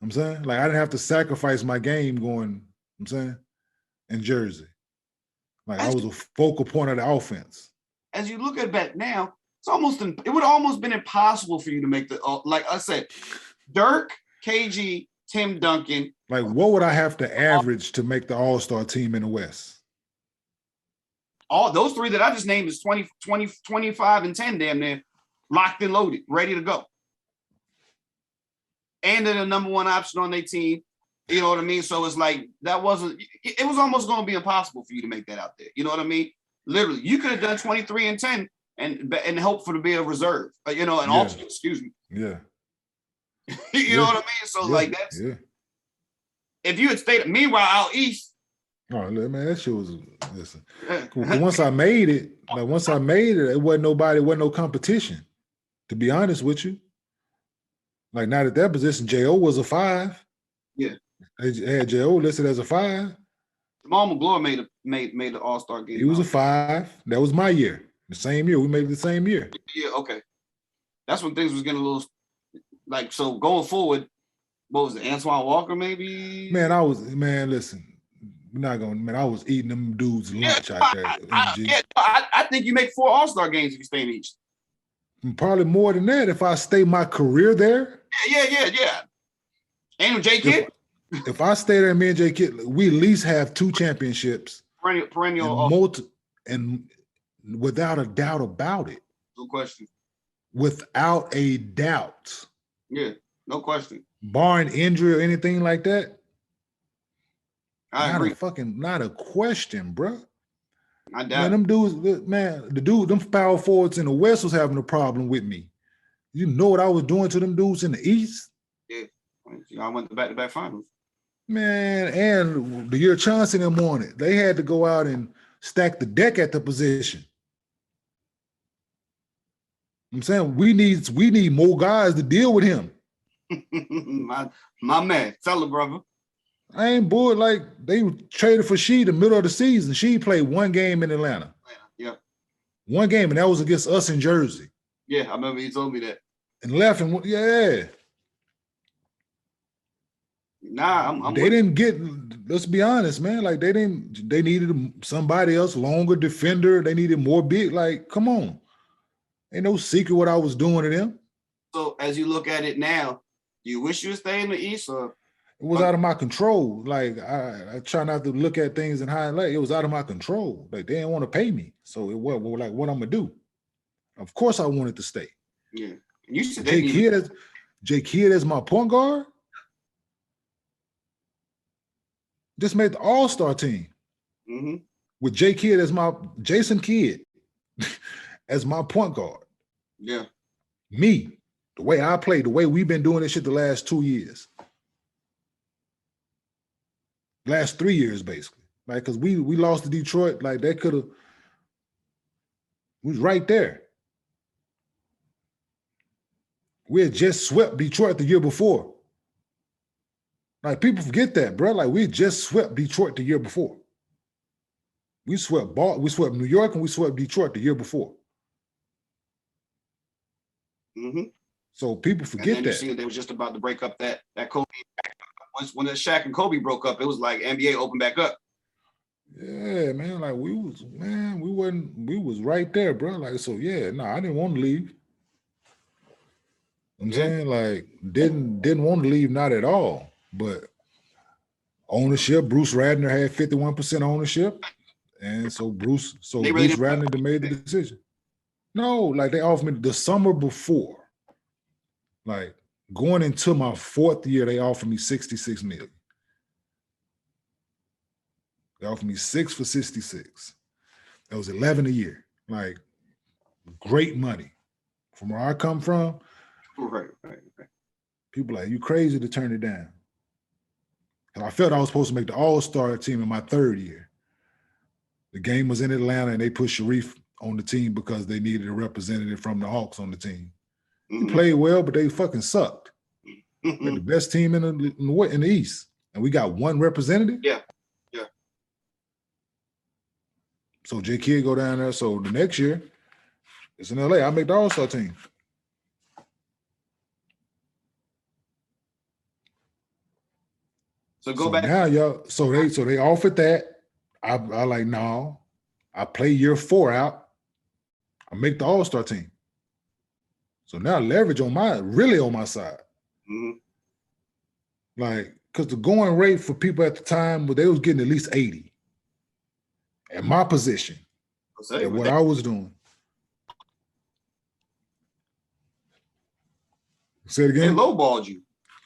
Speaker 1: I'm saying? Like I didn't have to sacrifice my game going, I'm saying, in Jersey. Like I was a focal point of the offense.
Speaker 2: As you look at that now, it would almost been impossible for you to make like I said, Dirk, KG, Tim Duncan.
Speaker 1: Like what would I have to average to make the all-star team in the West?
Speaker 2: All those three that I just named is 20, 25, and 10 damn near locked and loaded, ready to go. And they're the number one option on their team. You know what I mean? So it's like it was almost going to be impossible for you to make that out there. You know what I mean? Literally, you could have done 23 and 10 and hope for to be a reserve, an alternate, excuse me.
Speaker 1: Yeah.
Speaker 2: You know what I mean? So like that's if you had stayed, meanwhile out east.
Speaker 1: Oh man, that shit was listen. Once I made it, it wasn't no competition. To be honest with you. Like not at that position, J.O. was a 5.
Speaker 2: Yeah.
Speaker 1: They had J.O. listed as a 5.
Speaker 2: Jamal McGlory made the All-Star game.
Speaker 1: He was a 5. That was my year. The same year. We made it the same year.
Speaker 2: Yeah, okay. That's when things was getting a little like so going forward. What was it? Antoine Walker, maybe?
Speaker 1: Man, listen. We're not gonna I was eating them dudes lunch out there.
Speaker 2: I think you make 4 All-Star games if you stay in East.
Speaker 1: Probably more than that if I stay my career there.
Speaker 2: Yeah. And J Kidd.
Speaker 1: If I stay there, me and J Kidd, we at least have 2 championships.
Speaker 2: Perennial.
Speaker 1: And without a doubt about it.
Speaker 2: No question.
Speaker 1: Without a doubt.
Speaker 2: Yeah, no question.
Speaker 1: Barring injury or anything like that.
Speaker 2: I agree.
Speaker 1: Not a question, bro.
Speaker 2: I doubt.
Speaker 1: Man, them dudes, them power forwards in the West was having a problem with me. You know what I was doing to them dudes in the East?
Speaker 2: Yeah, I went to back-to-back finals.
Speaker 1: Man, and the year Chauncey and them on it, they had to go out and stack the deck at the position. I'm saying we need more guys to deal with him.
Speaker 2: my man, tell her, brother.
Speaker 1: I ain't bored. Like they traded for She the middle of the season. She played one game in Atlanta.
Speaker 2: Yeah.
Speaker 1: One game, and that was against us in Jersey.
Speaker 2: Yeah, I remember he told me that.
Speaker 1: And left and yeah.
Speaker 2: Nah,
Speaker 1: they didn't get. Let's be honest, man. Like they needed somebody else, longer defender. They needed more big. Like, come on, ain't no secret what I was doing to them.
Speaker 2: So as you look at it now, do you wish you would stay in the East, or
Speaker 1: it was out of my control? Like I try not to look at things in highlight. It was out of my control. Like they didn't want to pay me, so it was like what I'm gonna do. Of course, I wanted to stay.
Speaker 2: Yeah, you said
Speaker 1: Jay Kidd as my point guard. Just made the All-Star team with Jason Kidd as my point guard.
Speaker 2: Yeah.
Speaker 1: Me, the way I play, the way we've been doing this shit the last 2 years. Last 3 years, basically. Like, because we lost to Detroit, like that could have, we was right there. We had just swept Detroit the year before. Like, people forget that, bro. Like, we just swept Detroit the year before. We swept New York, and we swept Detroit the year before. So people forget
Speaker 2: and then
Speaker 1: that.
Speaker 2: You see, they was just about to break up that Kobe. When the Shaq and Kobe broke up, it was like NBA opened back up.
Speaker 1: Yeah, man. Like we was right there, bro. Like, so yeah, no, I didn't want to leave. I'm saying, like, didn't want to leave, not at all. But ownership, Bruce Radner had 51% ownership. And so Bruce Radner made the decision. No, like they offered me the summer before. Like going into my 4th year, they offered me $66 million. They offered me 6 for 66. That was 11 a year. Like great money. From where I come from,
Speaker 2: right.
Speaker 1: People like, you crazy to turn it down. And I felt I was supposed to make the All-Star team in my 3rd year. The game was in Atlanta, and they put Sharif on the team because they needed a representative from the Hawks on the team. He played well, but they fucking sucked. We're the best team in the East, and we got one representative.
Speaker 2: Yeah.
Speaker 1: So J. Kidd go down there. So the next year, it's in LA. I make the All-Star team.
Speaker 2: So go back
Speaker 1: now, y'all. So they offered that. I like, no. I play year 4 out. I make the All-Star team. So now leverage really on my side. Like, because the going rate for people at the time, they was getting at least 80 at my position. At what I was doing. Say it again.
Speaker 2: They lowballed you.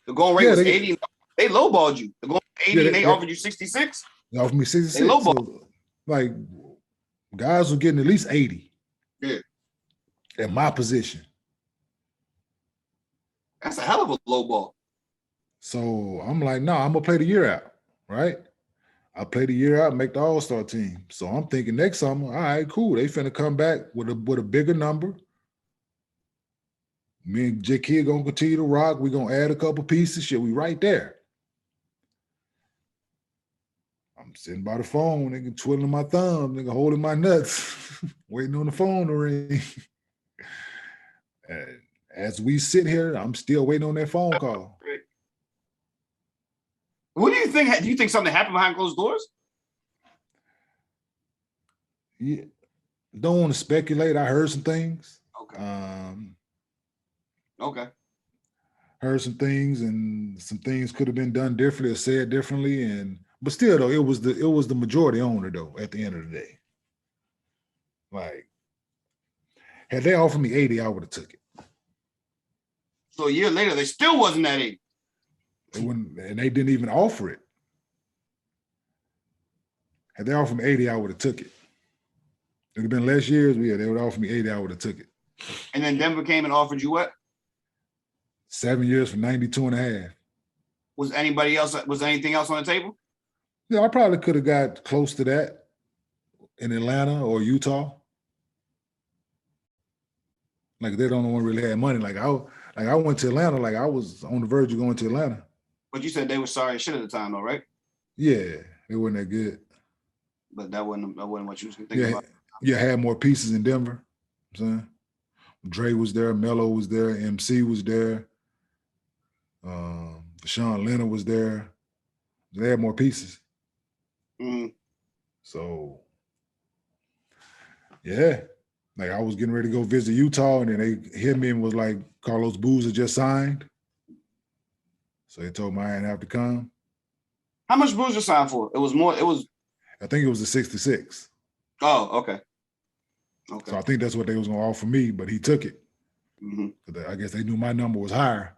Speaker 2: The going rate was 80. They lowballed you. The going 80 and they offered you 66.
Speaker 1: They offered me 66.
Speaker 2: They lowballed.
Speaker 1: So, like, guys were getting at least 80.
Speaker 2: Yeah.
Speaker 1: At my position.
Speaker 2: That's a hell of a low ball.
Speaker 1: So I'm like, no, I'm gonna play the year out, right? I play the year out, make the All-Star team. So I'm thinking next summer, all right, cool. They finna come back with a bigger number. Me and J. Kidd gonna continue to rock. We gonna add a couple pieces. Shit, we right there. I'm sitting by the phone, nigga, twiddling my thumb, nigga, holding my nuts, waiting on the phone to ring. And as we sit here, I'm still waiting on that phone call.
Speaker 2: What do you think? Do you think something happened behind closed doors?
Speaker 1: Yeah, don't want to speculate. I heard some things.
Speaker 2: Okay.
Speaker 1: Heard some things, and some things could have been done differently or said differently, but still though, it was the majority owner though. At the end of the day, like, had they offered me 80, I would have took it.
Speaker 2: So a year later, they still wasn't at 80.
Speaker 1: They wouldn't, and they didn't even offer it. Had they offered me 80, I would have took it. It would have been less years, but yeah, they would offer me 80, I would have took it.
Speaker 2: And then Denver came and offered you what?
Speaker 1: 7 years for 92 and a half.
Speaker 2: Was anything else on the table?
Speaker 1: Yeah, I probably could have got close to that in Atlanta or Utah. Like they don't want really have money. Like I went to Atlanta. Like I was on the verge of going to Atlanta.
Speaker 2: But you said they were sorry as shit at the time, though, right?
Speaker 1: Yeah, it wasn't that good.
Speaker 2: But that wasn't what you was thinking about.
Speaker 1: Yeah, had more pieces in Denver. You know what I'm saying? Dre was there, Melo was there, MC was there, Deshaun Leonard was there. They had more pieces.
Speaker 2: Mm-hmm.
Speaker 1: So, yeah. Like I was getting ready to go visit Utah, and then they hit me and was like, Carlos Boozer just signed. So they told me I didn't have to come.
Speaker 2: How much Boozer signed for? It was more.
Speaker 1: I think it was a 66.
Speaker 2: Oh, okay. Okay.
Speaker 1: So I think that's what they was gonna offer me, but he took it.
Speaker 2: Mm-hmm.
Speaker 1: I guess they knew my number was higher.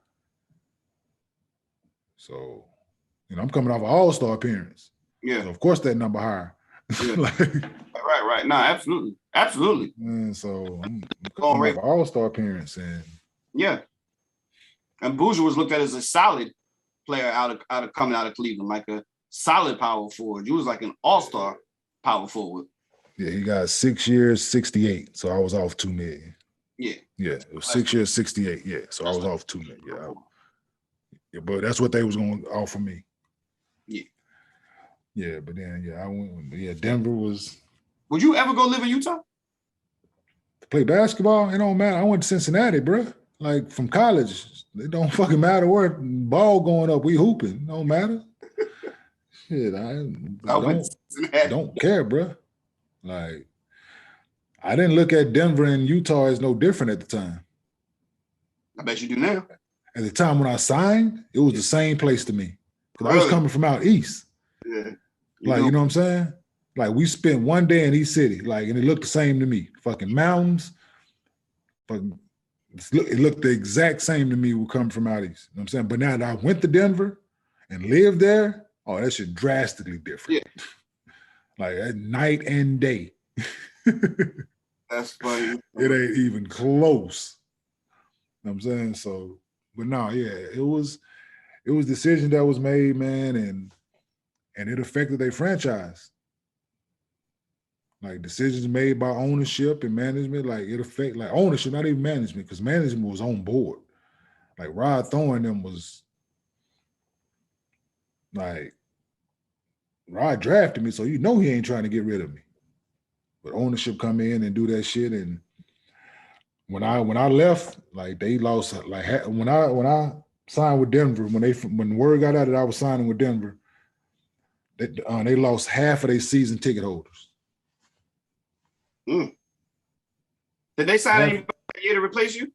Speaker 1: So, I'm coming off an all-star appearance.
Speaker 2: Yeah.
Speaker 1: So of course that number higher.
Speaker 2: Yeah.
Speaker 1: Like,
Speaker 2: right. No, absolutely.
Speaker 1: And so I'm coming off an all-star appearance, and
Speaker 2: yeah. And Boozer was looked at as a solid player coming out of Cleveland, like a solid power forward. You was like an all-star power forward.
Speaker 1: Yeah, he got 6 years, 68. So I was off $2 million.
Speaker 2: Yeah.
Speaker 1: Yeah, it was 6 years, 68. Yeah, so I was off $2 million. Yeah, but that's what they was going to offer me.
Speaker 2: Yeah.
Speaker 1: Yeah, but then I went. Yeah, Denver was.
Speaker 2: Would you ever go live in Utah?
Speaker 1: To play basketball? It don't matter. I went to Cincinnati, bro. Like from college, it don't fucking matter where ball going up. We hooping. It don't matter. Shit, I don't care, bro. Like, I didn't look at Denver and Utah as no different at the time.
Speaker 2: I bet you do now.
Speaker 1: At the time when I signed, it was the same place to me. Because I was coming from out east.
Speaker 2: Yeah.
Speaker 1: You know what I'm saying? Like, we spent one day in East City, like, and it looked the same to me. Fucking mountains. Fucking, it looked the exact same to me. We coming from out east. You know what I'm saying? But now that I went to Denver and lived there, oh, that shit drastically different.
Speaker 2: Yeah.
Speaker 1: Like at night and day.
Speaker 2: That's funny.
Speaker 1: It ain't even close. You know what I'm saying? So, but no, yeah, it was decision that was made, man, and it affected their franchise. Like decisions made by ownership and management, like it affect like ownership, not even management, because management was on board. Like Rod Thorne them was like, Rod drafted me, so he ain't trying to get rid of me. But ownership come in and do that shit, and when I left, like they lost. Like when I signed with Denver, when word got out that I was signing with Denver, they lost half of their season ticket holders.
Speaker 2: Mm. Did they sign anybody that year to replace you?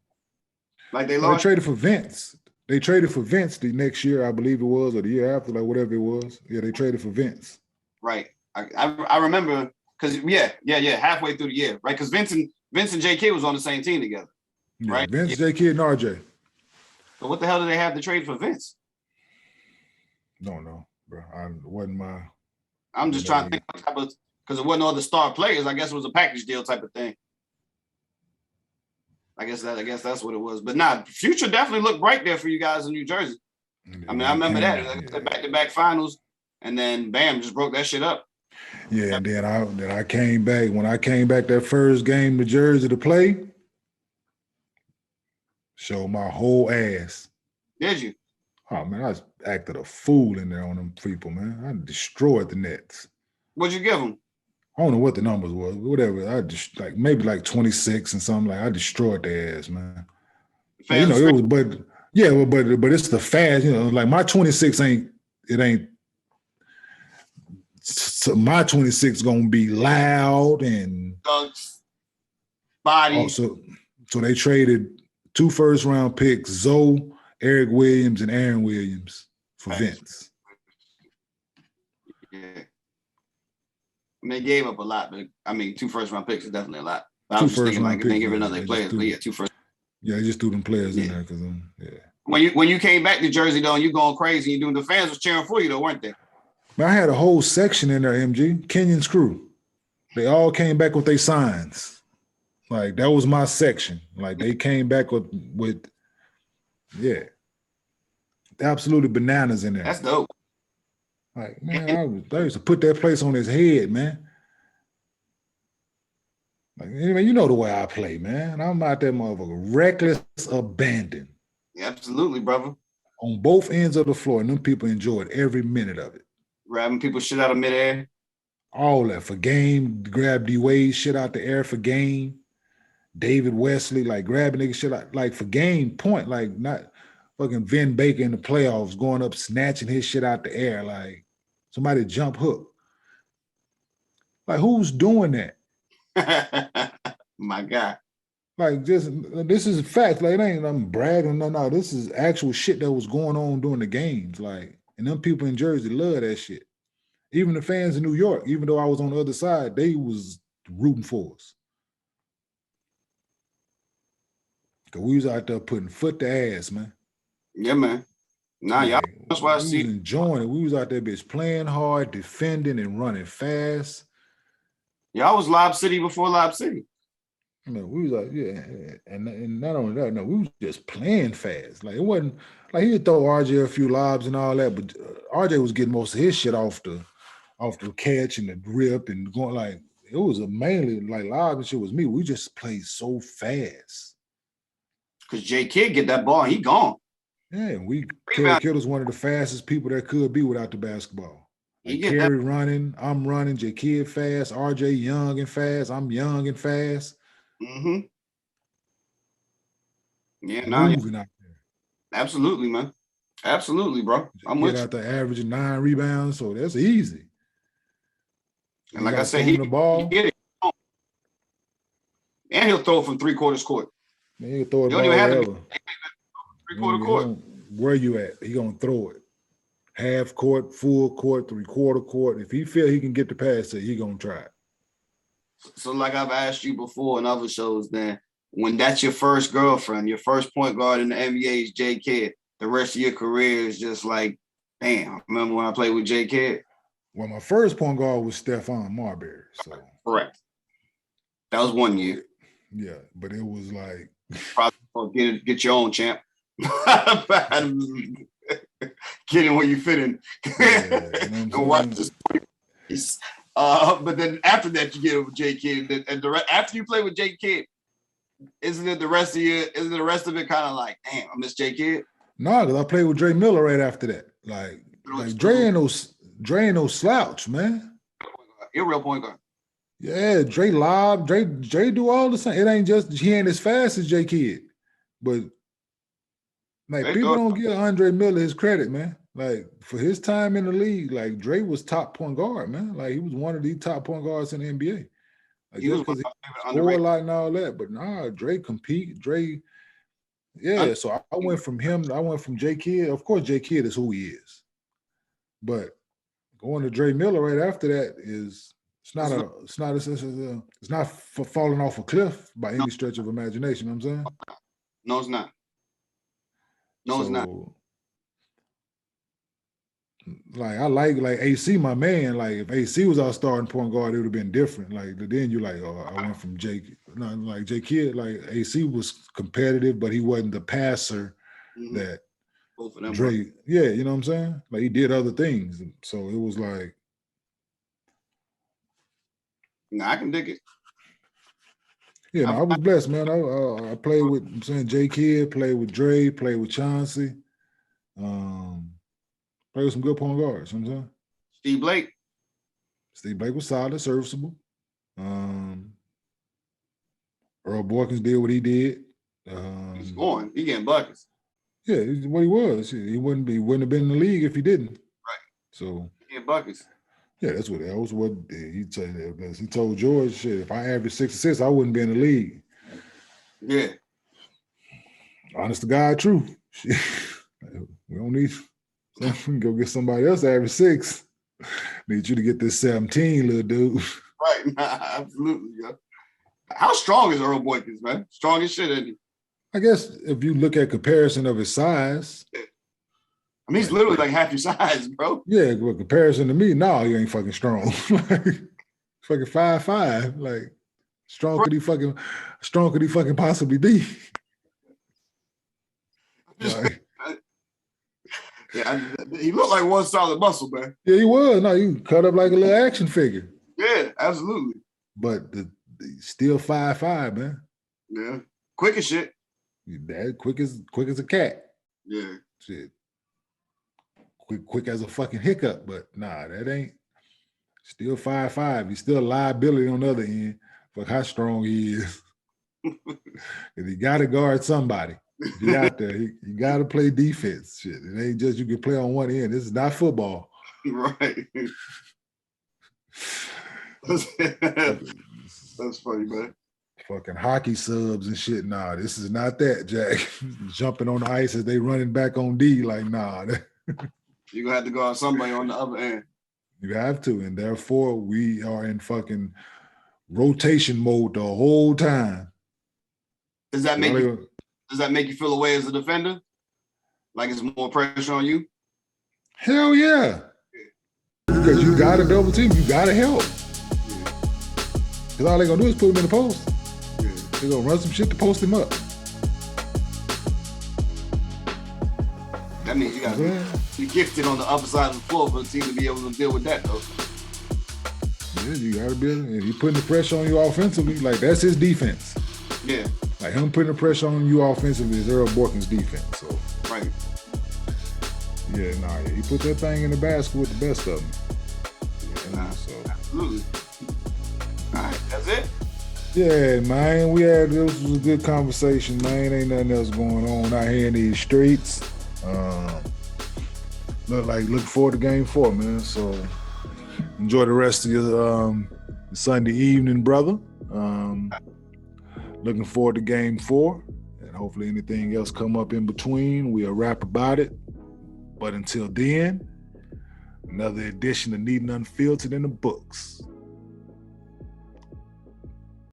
Speaker 2: Like they lost?
Speaker 1: They traded for Vince. They traded for Vince the next year, I believe it was, or the year after, like whatever it was. Yeah, they traded for Vince. Right.
Speaker 2: I remember because halfway through the year, right? Because Vince and JK was on the same team together.
Speaker 1: Yeah,
Speaker 2: right?
Speaker 1: Vince, JK, and RJ.
Speaker 2: So what the hell did they have to trade for Vince?
Speaker 1: Don't know, bro. Wasn't my.
Speaker 2: I'm just trying to think because it wasn't all the star players. I guess it was a package deal type of thing. I guess that's what it was. But nah, future definitely looked bright there for you guys in New Jersey. I mean, I remember that. Like I said, back-to-back finals, and then bam, just broke that shit up.
Speaker 1: Yeah, and then I came back. When I came back that first game to Jersey to play, showed my whole ass.
Speaker 2: Did you?
Speaker 1: Oh man, I acted a fool in there on them people, man. I destroyed the Nets.
Speaker 2: What'd you give them?
Speaker 1: I don't know what the numbers was, whatever. I just maybe 26 and something. Like I destroyed their ass, man. It was, but it's the fast, like my 26 ain't. So my 26 gonna be loud and
Speaker 2: dunks, body.
Speaker 1: Also, so they traded 2 first-round picks, Zoe, Eric Williams, and Aaron Williams for Vince.
Speaker 2: Yeah. I mean, they gave up a lot, but I mean, 2 first-round picks is definitely a lot. But I was just thinking like if they give another players, but yeah, 2 first.
Speaker 1: Yeah, they just threw them players in there because
Speaker 2: When you came back to Jersey though, and you going crazy, you doing the fans was cheering for you though, weren't they?
Speaker 1: Man, I had a whole section in there, MG, Kenyon's crew. They all came back with their signs. Like that was my section. Like they came back with absolutely bananas in there.
Speaker 2: That's dope.
Speaker 1: Like, man, I used to put that place on his head, man. Like, anyway, you know the way I play, man. I'm out there, motherfucker, reckless abandon.
Speaker 2: Yeah, absolutely, brother.
Speaker 1: On both ends of the floor, and them people enjoyed every minute of it.
Speaker 2: Grabbing people shit out of midair.
Speaker 1: All that for game, grab D-Wade shit out the air for game. David Wesley, like grabbing nigga shit out, like for game point, like not fucking Vin Baker in the playoffs going up, snatching his shit out the air, like somebody jump hook. Like, who's doing that?
Speaker 2: My God.
Speaker 1: Like, just this is a fact. Like, it ain't I'm bragging. No. This is actual shit that was going on during the games. Like, and them people in Jersey love that shit. Even the fans in New York, even though I was on the other side, they was rooting for us. Cause we was out there putting foot to ass, man.
Speaker 2: Yeah, man. Nah, y'all. That's why I see.
Speaker 1: We was enjoying it. We was out there, bitch, playing hard, defending, and running fast.
Speaker 2: Y'all was Lob City before Lob City.
Speaker 1: I mean, we was like, yeah, and not only that, no, we was just playing fast. Like, it wasn't like he'd throw RJ a few lobs and all that, but RJ was getting most of his shit off the catch and the grip and going like it was mainly like lob and shit was me. We just played so fast.
Speaker 2: Cause J Kidd get that ball and he gone.
Speaker 1: Yeah, Kerry Kittle's one of the fastest people there could be without the basketball. Like Kerry running, I'm running, J Kidd fast, RJ young and fast, I'm young and fast.
Speaker 2: Mm-hmm. Yeah,
Speaker 1: moving out there.
Speaker 2: Absolutely, man. Absolutely, bro. I'm with you.
Speaker 1: Out there averaging 9 rebounds, so that's easy.
Speaker 2: And like I said, he
Speaker 1: the ball.
Speaker 2: He get it. And he'll throw it from 3/4 court.
Speaker 1: Man, he'll throw it.
Speaker 2: You don't even have to be
Speaker 1: 3/4 court. Where you at? He gonna throw it. Half court, full court, 3/4 court. If he feel he can get the pass to, he gonna try it.
Speaker 2: So like I've asked you before in other shows, then when that's your first girlfriend, your first point guard in the NBA is J Kidd, the rest of your career is just like, damn, remember when I played with J Kidd?
Speaker 1: Well, my first point guard was Stephon Marbury. So
Speaker 2: correct. That was 1 year.
Speaker 1: Yeah, but it was like
Speaker 2: probably get your own champ. Get in where you fit in. Yeah, you know watch this. But then after that, you get it with J Kidd, and after you play with J Kidd, isn't the rest of it kind of like, damn, I miss J Kidd?
Speaker 1: No, because I played with Dre Miller right after that. Like Dre ain't no slouch, man.
Speaker 2: You're a real point guard.
Speaker 1: Yeah, Dre lob, Dre do all the same. It ain't just he ain't as fast as J Kidd, but like people don't give Andre Miller his credit, man. Like for his time in the league, like Dre was top point guard, man. Like he was one of the top point guards in the NBA. Like just because he scored a lot and all that, but nah, Dre compete. Dre, yeah. So I went from him. I went from J Kidd. Of course, J Kidd is who he is, but going to Dre Miller right after that is. It's not for falling off a cliff by any stretch of imagination. You know what I'm saying?
Speaker 2: No, it's not. No, it's not.
Speaker 1: Like I like AC, my man. Like if AC was our starting point guard, it would have been different. Like then you like, oh, I went from J Kidd. Like AC was competitive, but he wasn't the passer that
Speaker 2: both of them
Speaker 1: Dre. Yeah, you know what I'm saying? Like he did other things, so it was like.
Speaker 2: Nah, I can dig it.
Speaker 1: Yeah, I was blessed, man. I played with I'm saying J Kidd, played with Dre, played with Chauncey, played with some good point guards. You know what I'm saying? Steve Blake was solid, serviceable. Earl Boykins did what he did.
Speaker 2: He's going. He getting buckets.
Speaker 1: Yeah, what he was. He wouldn't have been in the league if he didn't.
Speaker 2: Right.
Speaker 1: So
Speaker 2: he getting buckets.
Speaker 1: Yeah, that was what he said. He told George, shit, if I averaged 6 assists, I wouldn't be in the league.
Speaker 2: Yeah.
Speaker 1: Honest to God, true. We don't need we can go get somebody else to average 6. Need you to get this 17, little dude.
Speaker 2: Right. Nah, absolutely, yo. How strong is Earl Boykins, man? Strong as shit, isn't he?
Speaker 1: I guess if you look at comparison of his size.
Speaker 2: Yeah. I mean, he's literally like half your size, bro.
Speaker 1: Yeah, but comparison to me, no, he ain't fucking strong. Like, fucking 5'5". Like, strong could he fucking possibly be? Like,
Speaker 2: Yeah, he looked like one solid muscle, man.
Speaker 1: Yeah, he was. No, you cut up like a little action figure.
Speaker 2: Yeah, absolutely.
Speaker 1: But still 5'5", man.
Speaker 2: Yeah, quick as shit.
Speaker 1: That quick as a cat.
Speaker 2: Yeah,
Speaker 1: shit. Quick as a fucking hiccup. But nah, that ain't. Still 5'5". He's still a liability on the other end. Fuck how strong he is. Because he got to guard somebody. If he out there, you got to play defense. Shit, it ain't just you can play on one end. This is not football.
Speaker 2: Right. That's funny, man.
Speaker 1: Fucking hockey subs and shit. Nah, this is not that, Jack. Jumping on the ice as they running back on D. Like, nah.
Speaker 2: You're going to have to guard somebody on the other end.
Speaker 1: You have to. And therefore, we are in fucking rotation mode the whole time.
Speaker 2: Does that make you feel away as a defender? Like it's more pressure on you?
Speaker 1: Hell yeah. Because you got to double team. You got to help. Because all they're going to do is put him in the post. They're going to run some shit to post him up.
Speaker 2: That means you got to be gifted on the upper side of the floor for the team to be able to deal with that, though.
Speaker 1: Yeah, you got to be. If you're putting the pressure on you offensively, like that's his defense.
Speaker 2: Yeah.
Speaker 1: Like him putting the pressure on you offensively is Earl Borkin's defense. So.
Speaker 2: Right.
Speaker 1: Yeah, nah, he put that thing in the basket with the best of them. Yeah, so.
Speaker 2: Absolutely. All right, that's it.
Speaker 1: Yeah, man, this was a good conversation, man. Ain't nothing else going on out here in these streets. Looking forward to Game 4, man. So enjoy the rest of your Sunday evening, brother. Looking forward to Game 4, and hopefully anything else come up in between, we'll rap about it. But until then, another edition of Neat and Unfiltered in the books.